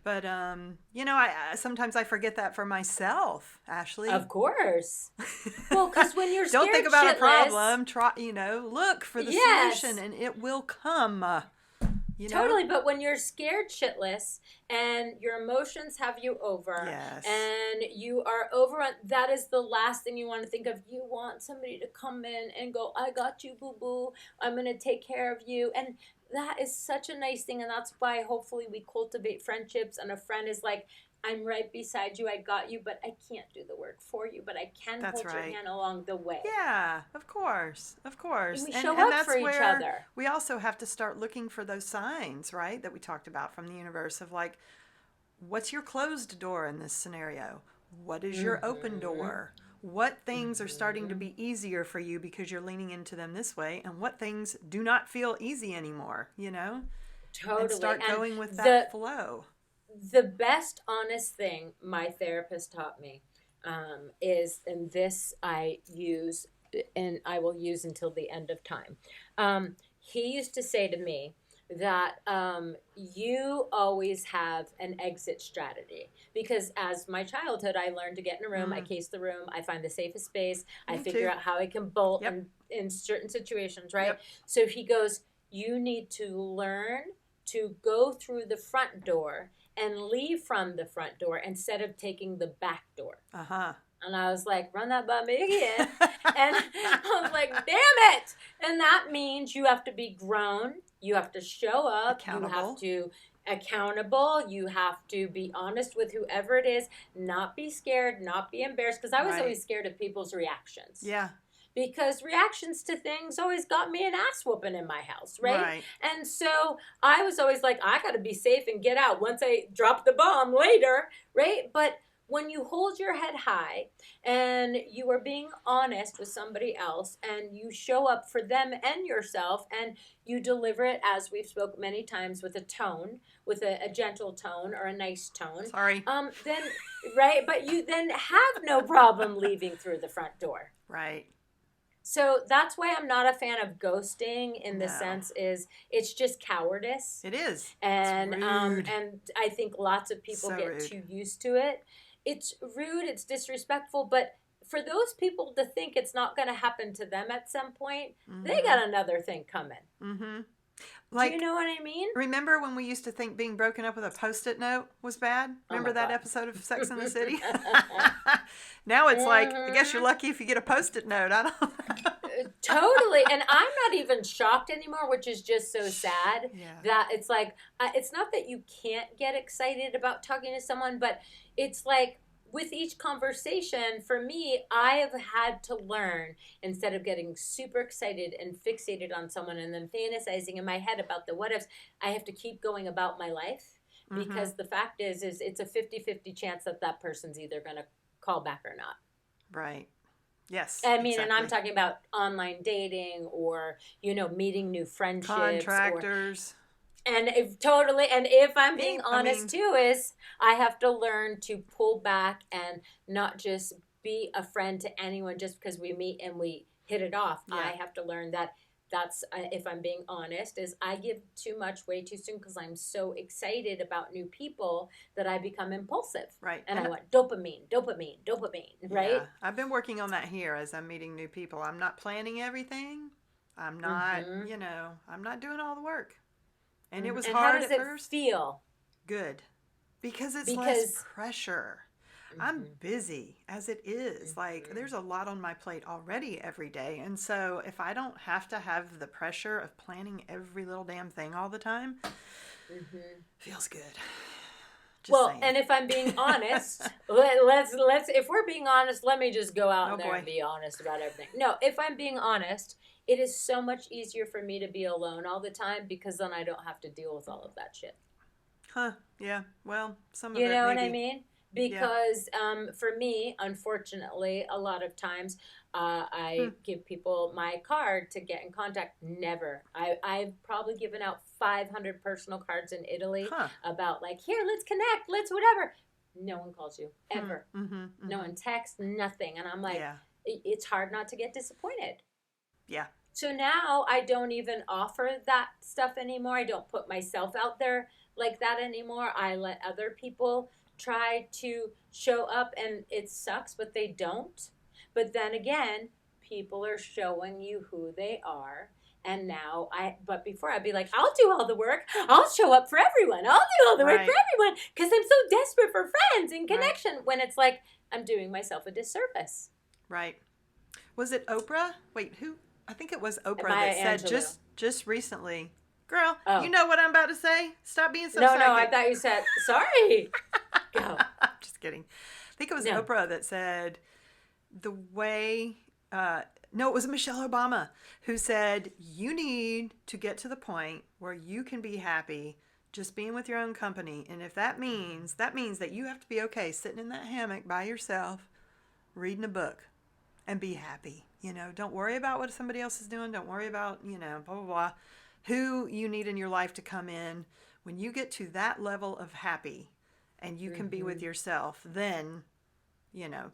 But I sometimes I forget that for myself, Ashley. Of course. Well, because when you're Don't think scared about a shitless, problem. Try, look for the yes. solution, and it will come. you know? Totally, but when you're scared shitless and your emotions have you over Yes. and you are over, that is the last thing you want to think of. You want somebody to come in and go, I got you, boo boo. I'm going to take care of you. And that is such a nice thing. And that's why hopefully we cultivate friendships. And a friend is like, I'm right beside you. I got you, but I can't do the work for you, but I can That's hold your right. hand along the way. Yeah, of course. Of And course. we And show up for that's each where other. we also have to start looking for those signs, right? That we talked about from the universe of like, what's your closed door in this scenario? What is your open Mm-hmm. door? What things are starting to Mm-hmm. be easier for you because you're leaning into them this way, and what things do not feel easy anymore, you know? And Totally. start And going with the that flow. the best honest thing my therapist taught me is, and this I use and I will use until the end of time. He used to say to me that you always have an exit strategy, because as my childhood I learned to get in a room, I Mm, case the room, I find the safest space, I me figure too. out how I can bolt Yep. in certain situations, right? Yep. So he goes, you need to learn to go through the front door and leave from the front door instead of taking the back door. Uh huh. And I was like, run that by me again. And I was like, damn it. And that means you have to be grown. You have to show up. You have Accountable. to accountable. You have to be honest with whoever it is, not be scared, not be embarrassed. Because I was Right. always scared of people's reactions, Yeah. because reactions to things always got me an ass whooping in my house, right? Right. And so I was always like, I got to be safe and get out once I drop the bomb later, right? But when you hold your head high and you are being honest with somebody else and you show up for them and yourself and you deliver it, as we've spoke many times, with a tone, with a gentle tone or a nice tone, Sorry. then right, but you then have no problem leaving through the front door. Right. So that's why I'm not a fan of ghosting, in the No. sense is it's just cowardice. It is. It's rude. And I think lots of people So get rude. too used to it. It's rude, it's disrespectful, but for those people to think it's not going to happen to them at some point, they Mm-hmm. got another thing coming. Mm-hmm. Do you Like, know what I mean? remember when we used to think being broken up with a post-it note was bad? Oh Remember my that god. episode of Sex in the City? Now it's like, I guess you're Mhm. lucky if you get a post-it note. I don't know. Totally. And I'm not even shocked anymore, which is just so sad Yeah. that it's like, it's not that you can't get excited about talking to someone, but it's like with each conversation, for me, I have had to learn, instead of getting super excited and fixated on someone and then fantasizing in my head about the what ifs, I have to keep going about my life, Mm-hmm. because the fact is it's a 50-50 chance that that person's either going to call back or not. Right. Yes, I mean, and I'm exactly. talking about online dating, or, meeting new friendships, or, Contractors. and if totally, and if I'm being Me, I honest mean, too, is I have to learn to pull back and not just be a friend to anyone just because we meet and we hit it off. yeah. I have to learn that that's, if I'm being honest, is I give too much way too soon because I'm so excited about new people that I become impulsive. Right. And I And want dopamine, dopamine, dopamine, yeah, right? I've been working on that here as I'm meeting new people. I'm not planning everything. I'm not, Mm-hmm. I'm not doing all the work. And it Mm-hmm. was And how hard does at it first. feel? Good. Because it's less Because pressure. I'm mm-hmm, busy as it is. Like, mm-hmm, there's a lot on my plate already every day. And so, if I don't have to have the pressure of planning every little damn thing all the time, mm-hmm. feels good. Just Well, saying. and if I'm being honest, let's if we're being honest, let me just go out Oh in there and boy. be honest about everything. No, if I'm being honest, it is so much easier for me to be alone all the time, because then I don't have to deal with all of that shit. Huh. Yeah. Well, some of You it know what I maybe. mean? Yeah. Because for me, unfortunately, a lot of times Hmm. I give people my card to get in contact. Never. I've probably given out 500 personal cards in Italy Huh. about, like, here, let's connect, let's whatever. No one calls you, Hmm. ever. Mm-hmm. No Mm-hmm. one texts, nothing. And I'm like, Yeah. it's hard not to get disappointed. Yeah. So now I don't even offer that stuff anymore. I don't put myself out there like that anymore. I let other people try to show up, and it sucks, but they don't. But then again, people are showing you who they are, And now but before I'd be like, I'll do all the work. I'll show up for everyone. I'll do all the work for Right. everyone because I'm so desperate for friends and Right. connection. When it's like, I'm doing myself a disservice. Right. Was it Oprah? Wait, who? I think it was Oprah Maya that said Angelou. just recently, girl, you Oh, know what I'm about to say? Stop being so no, I psychic. thought you said, sorry. Go. Just kidding. I think it was No. Oprah that said the way no, it was Michelle Obama who said you need to get to the point where you can be happy just being with your own company, and if that means that you have to be okay sitting in that hammock by yourself reading a book and be happy. Don't worry about what somebody else is doing. Don't worry about, blah, blah, blah. Who you need in your life to come in. When you get to that level of happy and you can be with yourself, then,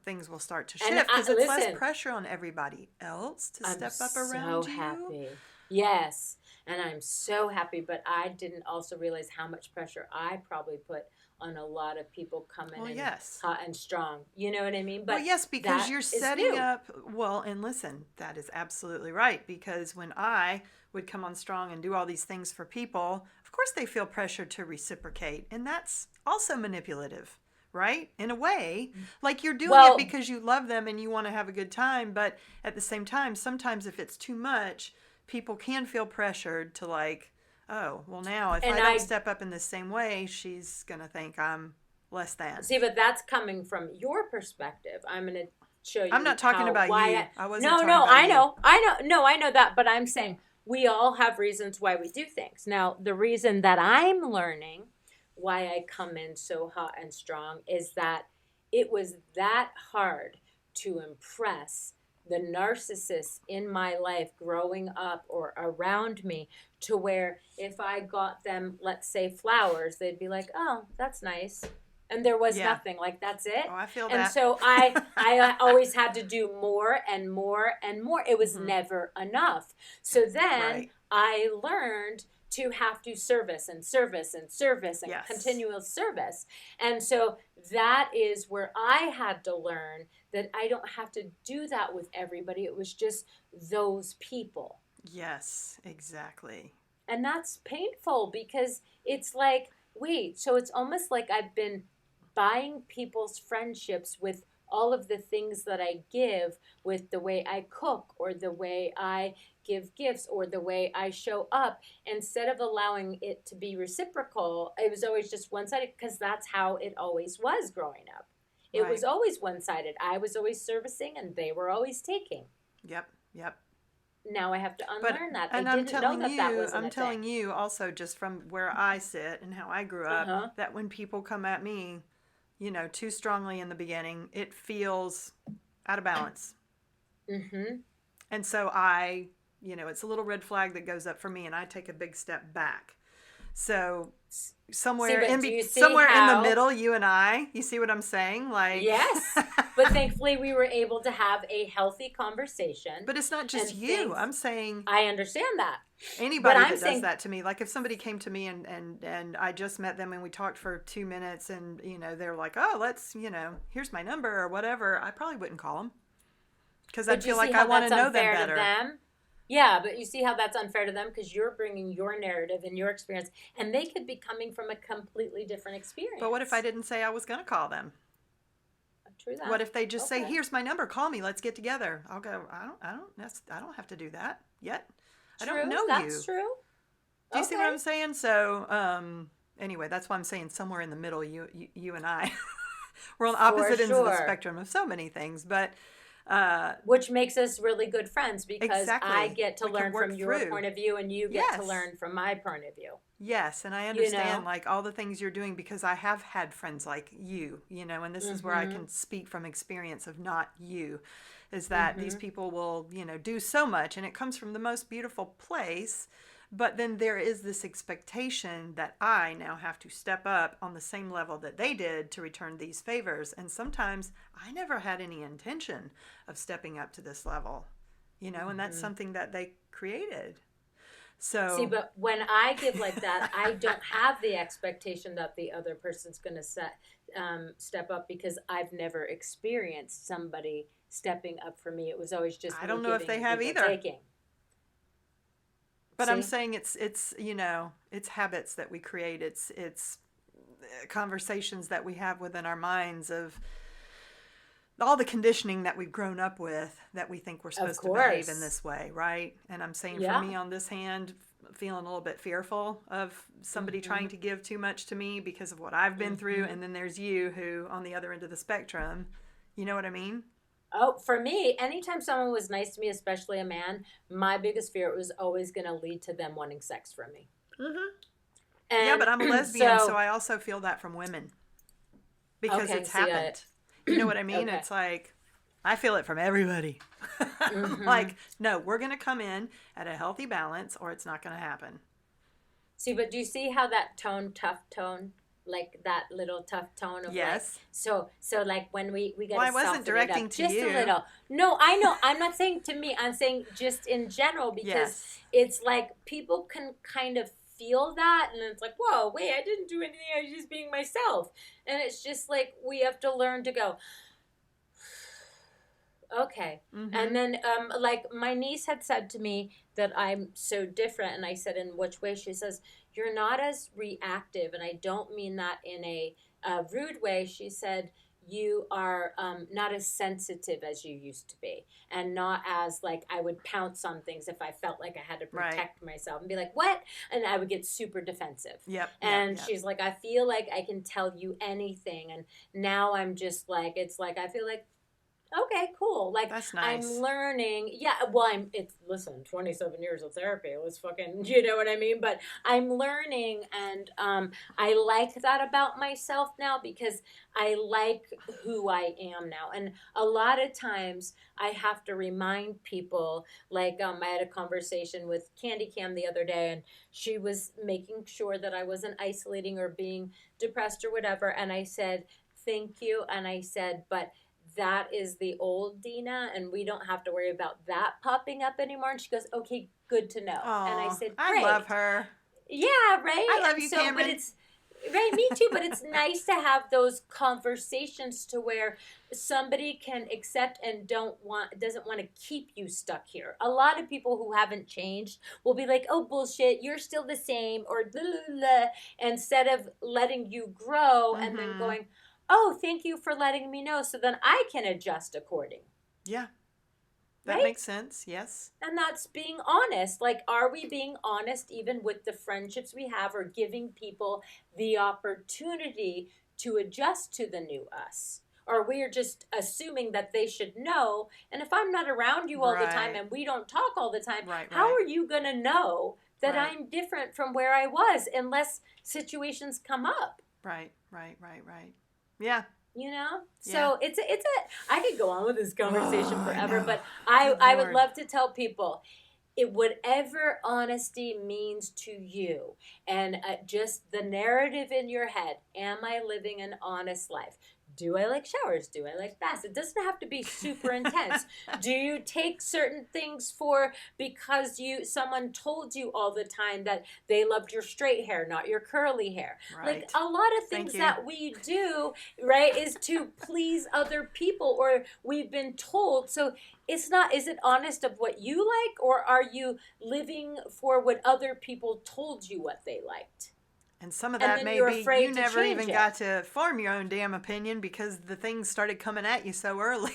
things will start to And shift because it's less listen, pressure on everybody else to I'm step up so around you. happy. Yes. And I'm so happy, but I didn't also realize how much pressure I probably put on a lot of people coming Well, in yes. hot and strong. You know what I mean? Well, But yes, because that you're is setting new. up. Well, and listen, that is absolutely right. Because when I would come on strong and do all these things for people, of course they feel pressure to reciprocate. And that's also manipulative, right? In a way, like you're doing it Well, because you love them and you want to have a good time. But at the same time, sometimes if it's too much, people can feel pressured to, like, oh, well, now if and I don't I step up in the same way, she's going to think I'm less than. see, but that's coming from your perspective. I'm going to show I'm you not talking about why you. I wasn't no, talking about I you. know. No, I know that, but I'm saying we all have reasons why we do things. Now, the reason that I'm learning why I come in so hot and strong is that it was that hard to impress the narcissists in my life growing up or around me to where if I got them, let's say, flowers, they'd be like, oh, that's nice. And there was Yeah. nothing, like that's it. Oh, I feel And that. so I always had to do more and more and more. It was Hmm. never enough. So then Right. I learned to have to service and service and service and Yes. continuous service. And so that is where I had to learn that I don't have to do that with everybody. It was just those people. Yes, exactly. And that's painful because it's like, wait, so it's almost like I've been buying people's friendships with all of the things that I give, with the way I cook or the way I give gifts or the way I show up, instead of allowing it to be reciprocal. It was always just one sided because that's how it always was growing up. It was Right. always one sided. I was always servicing and they were always taking. Yep. Yep. Now I have to But unlearn that. I and didn't know that that wasn't I'm a thing. telling you also just from where I sit and how I grew Uh up huh. that when people come at me, too strongly in the beginning, it feels out of balance. Mm hmm. And so it's a little red flag that goes up for me and I take a big step back. So See, but do you see somewhere in the how? middle, you and I, you see what I'm saying? Like, Yes. But thankfully, we were able to have a healthy conversation but it's not just and you. things. I'm saying I understand that. But anybody I'm that does saying, that to me. Like if somebody came to me and I just met them and we talked for 2 minutes and, they're like, oh, let's, here's my number or whatever. I probably wouldn't call them because I'd but you feel see like I how want that's to know them unfair to better. them? Yeah, but you see how that's unfair to them because you're bringing your narrative and your experience, and they could be coming from a completely different But what if I experience. didn't say I was going to call them? True What that. if they just say, Okay. "Here's my number. Call me. Let's get together." I'll go. I don't have to do that yet. I don't True. know That's you. true. Do you see what Okay. I'm saying? So, anyway, that's why I'm saying somewhere in the middle, you and I, we're on For opposite ends of the sure. spectrum of so many things. But Which makes us really good friends because I exactly, get to we can learn work from your through. point of view and you get to Yes, learn from my point of view. yes, and I You understand know? like all the things you're doing because I have had friends like and this is where I Mhm. can speak from experience of not you, is that these Mhm. people will, do so much and it comes from the most beautiful place, but then there is this expectation that I now have to step up on the same level that they did to return these favors, and sometimes I never had any intention of stepping up to this level, and that's Mhm. something that they created. See, So but when I give like that, I don't have the expectation that the other person's going to step up because I've never experienced somebody stepping up for me. It was always just I me don't know if giving they and have people either. taking. But I'm See? saying it's it's habits that we create. It's conversations that we have within our minds of all the conditioning that we've grown up with that we think we're Of supposed to behave in course. this way, right? And I'm saying for Yeah. me on this hand, feeling a little bit fearful of somebody trying Mm-hmm. to give too much to me because of what I've been through. Mm-hmm. And then there's you who, on the other end of the spectrum, you know what I mean? Oh, for me, anytime someone was nice to me, especially a man, my biggest fear was always going to lead to them wanting sex from me. Mm-hmm. Yeah, And but I'm a lesbian, so so, I also feel that from women because okay, it's see, happened. You know what I mean? okay. It's like, I feel it from everybody. Mm-hmm. Like, no, we're going to come in at a healthy balance or it's not going to happen. See, but do you see how that tone, tough tone, like that little tough tone of like, Yes. so like when we got Well, to I wasn't soften it directing up to just a you. little. No, I know. I'm not saying to me. I'm saying just in general because Yes. it's like people can kind of feel that, and it's like, whoa, wait, I didn't do anything. I was just being myself, and it's just like we have to learn to go. Okay. Mm-hmm. And then, like, my niece had said to me that I'm so different. And I said, in which way? She says, you're not as reactive. And I don't mean that in a rude way. She said, you are not as sensitive as you used to be. And not as, like, I would pounce on things if I felt like I had to Right. protect myself and be like, what? And I would get super defensive. Yep. Yep. And Yep. she's like, I feel like I can tell you anything. And now I'm just like, it's like, I feel like, okay, cool. Like That's I'm nice. learning. Yeah, well, it's listen, 27 years of therapy. It was fucking, you know what I mean? But I'm learning and I like that about myself now because I like who I am now. And a lot of times I have to remind people like I had a conversation with Candy Cam the other day and she was making sure that I wasn't isolating or being depressed or whatever and I said, "Thank you." And I said, "But that is the old Dina, and we don't have to worry about that popping up anymore." And she goes, "Okay, good to know." And I Oh, said, I love "Great." her. Yeah, I right? love And you, so, but Cameron. it's, right, me too, but it's nice to have those conversations to where somebody can accept and doesn't want to keep you stuck here. A lot of people who haven't changed will be like, "Oh, bullshit, you're still the same," or blah, blah, blah, instead of letting you grow and then Mm-hmm. going, "Oh, thank you for letting me know so then I can adjust according." Yeah, that Right? makes sense. Yes. And that's being honest. Like, are we being honest even with the friendships we have or giving people the opportunity to adjust to the new us? Or we are just assuming that they should know. And if I'm not around you all the time Right. and we don't talk all the time, Right. how Right. are you going to know that Right. I'm different from where I was unless situations come up? Right. Right. Right. Right. Yeah. You know, Yeah. so I could go on with this Oh, conversation I forever, know. but I Good I would Lord. love to tell people it whatever honesty means to you and just the narrative in your head. Am I living an honest life? Do I like showers? Do I like baths? It doesn't have to be super intense. Do you take certain things for because you someone told you all the time that they loved your straight hair, not your curly hair? Like Right. a lot of Thank things you. that we do, right, is to please other people or we've been told. So it's not, is it honest of what you like or are you living for what other people told you what they liked And some of and that then may you're be you afraid to never change even it? got to form your own damn opinion because the things started coming at you so early.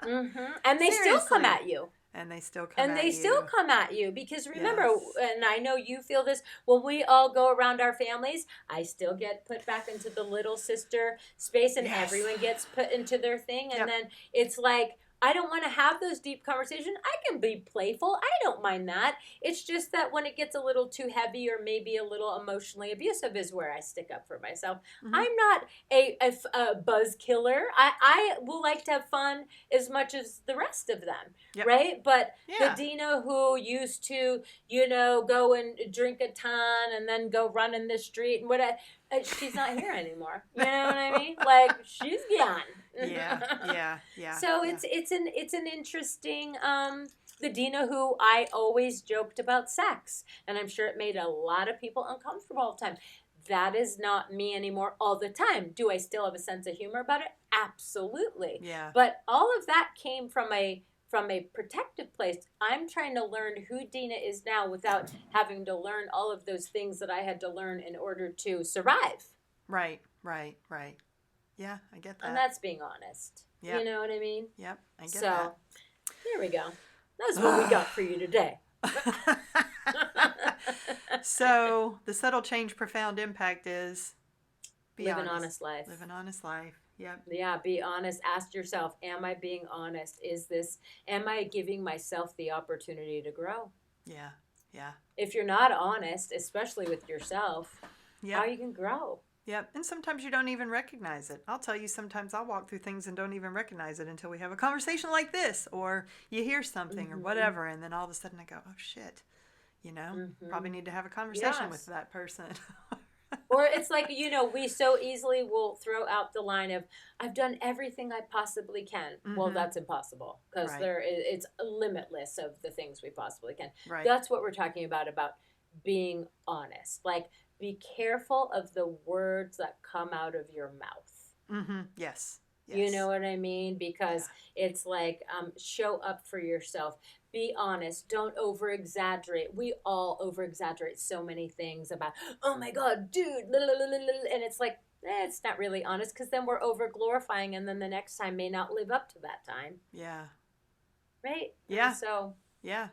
And they still come Seriously. at you. And they still come And at they still you. come at you because remember, Yes. and I know you feel this, when we all go around our families, I still get put back into the little sister space and Yes. everyone gets put into their thing. And Yep. then it's like, I don't want to have those deep conversations. I can be playful. I don't mind that. It's just that when it gets a little too heavy or maybe a little emotionally abusive is where I stick up for myself. Mm-hmm. I'm not a buzz killer. I will like to have fun as much as the rest of them, Yep. right? But the Yeah. Dina who used to, you know, go and drink a ton and then go run in the street and what, she's not here anymore. You know what I mean? Like she's gone. Yeah. Yeah. Yeah. So Yeah. it's an interesting the Dina who I always joked about sex, and I'm sure it made a lot of people uncomfortable all the time. That is not me anymore all the time. Do I still have a sense of humor about it? Absolutely. Yeah. But all of that came from from a protective place. I'm trying to learn who Dina is now without having to learn all of those things that I had to learn in order to survive. Right, right, right. Yeah, I get And that. that's being honest. Yep. You know what I mean? Yep, I get So, there we go. That's what we got for you today. that. So, the subtle change, profound impact is Live an honest life. Live an honest life. Yep. Yeah, be honest. Ask yourself, am I being honest? Am I giving myself the opportunity to grow? Yeah, yeah. If you're not honest, especially with yourself, Yep. how you can grow? Yep. And sometimes you don't even recognize it. I'll tell you, sometimes I'll walk through things and don't even recognize it until we have a conversation like this, or you hear something or whatever, and then all of a sudden I go, oh shit, probably need to have a conversation with that person. Or it's like, we so easily will throw out the line of, I've done everything I possibly can. Well, that's impossible, because it's limitless of the things we possibly can. Right. That's what we're talking about being honest. Like, be careful of the words that come out of your mouth. Yes. You know what I mean? Because it's like, show up for yourself. Be honest. Don't over-exaggerate. We all over-exaggerate so many things about, oh my God, dude, and it's like, it's not really honest, because then we're over-glorifying, and then the next time may not live up to that time. Yeah. Right? Yeah. And so. Yeah.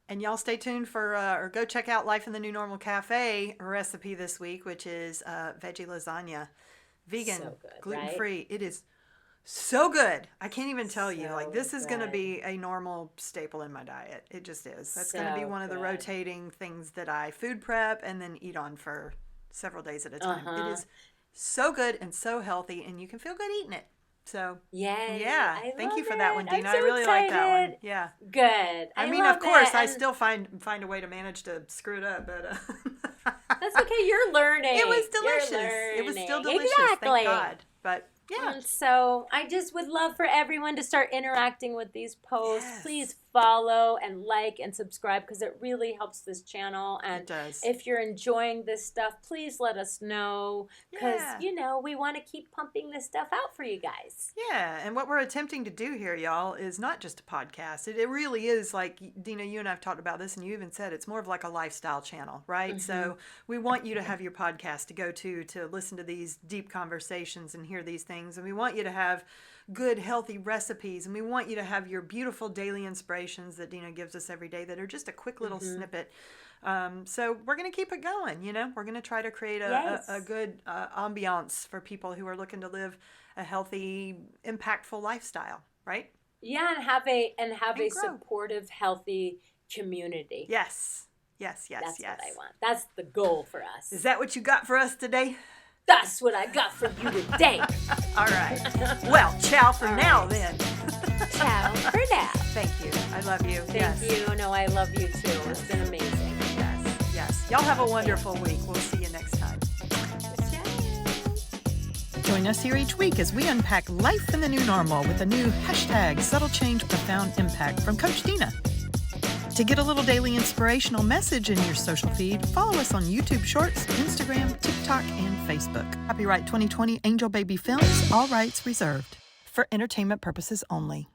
And y'all stay tuned for, or go check out Life in the New Normal Cafe recipe this week, which is veggie lasagna. Vegan, So good, gluten-free. right? It is so good. I can't even tell you. So Like, this is going to good. be a normal staple in my diet. It just is. That's going to be So one of the good. rotating things that I food prep and then eat on for several days at a time. It is so good and so healthy, and you can feel good eating it. So, Yay. yeah. Thank you for that one, Dina. I'm so I really like that one. excited. Yeah. Good. I mean, love of course, it. I And still find a way to manage to screw it up, but that's okay. You're learning. it was delicious. You're It was still learning. delicious. Exactly. Thank God. But yeah. And so I just would love for everyone to start interacting with these posts. Yes. Please follow and like and subscribe, because it really helps this channel. And It does. if you're enjoying this stuff, please let us know, because, Yeah. we want to keep pumping this stuff out for you guys. Yeah, and what we're attempting to do here, y'all, is not just a podcast. It really is, like, Dina, you and I have talked about this, and you even said it's more of like a lifestyle channel, right? So we want you to have your podcast to go to listen to these deep conversations and hear these things. And we want you to have good, healthy recipes. And we want you to have your beautiful daily inspirations that Dina gives us every day that are just a quick little snippet. So we're going to keep it going, We're going to try to create a good ambiance for people who are looking to live a healthy, impactful lifestyle, right? Yeah, and have a grow. supportive, healthy community. Yes. Yes. That's what I want. That's the goal for us. Is that what you got for us today? That's what I got for you today. All right. Well, ciao for now then. Ciao for now. Thank you. I love you. Thank you. No, I love you too. It's been amazing. Yes. Yes. Y'all have a wonderful week. We'll see you next time. Join us here each week as we unpack life in the new normal with a new hashtag Subtle Change Profound Impact from Coach Dina. To get a little daily inspirational message in your social feed, follow us on YouTube Shorts, Instagram, TikTok, and Facebook. Copyright 2020 Angel Baby Films, all rights reserved. For entertainment purposes only.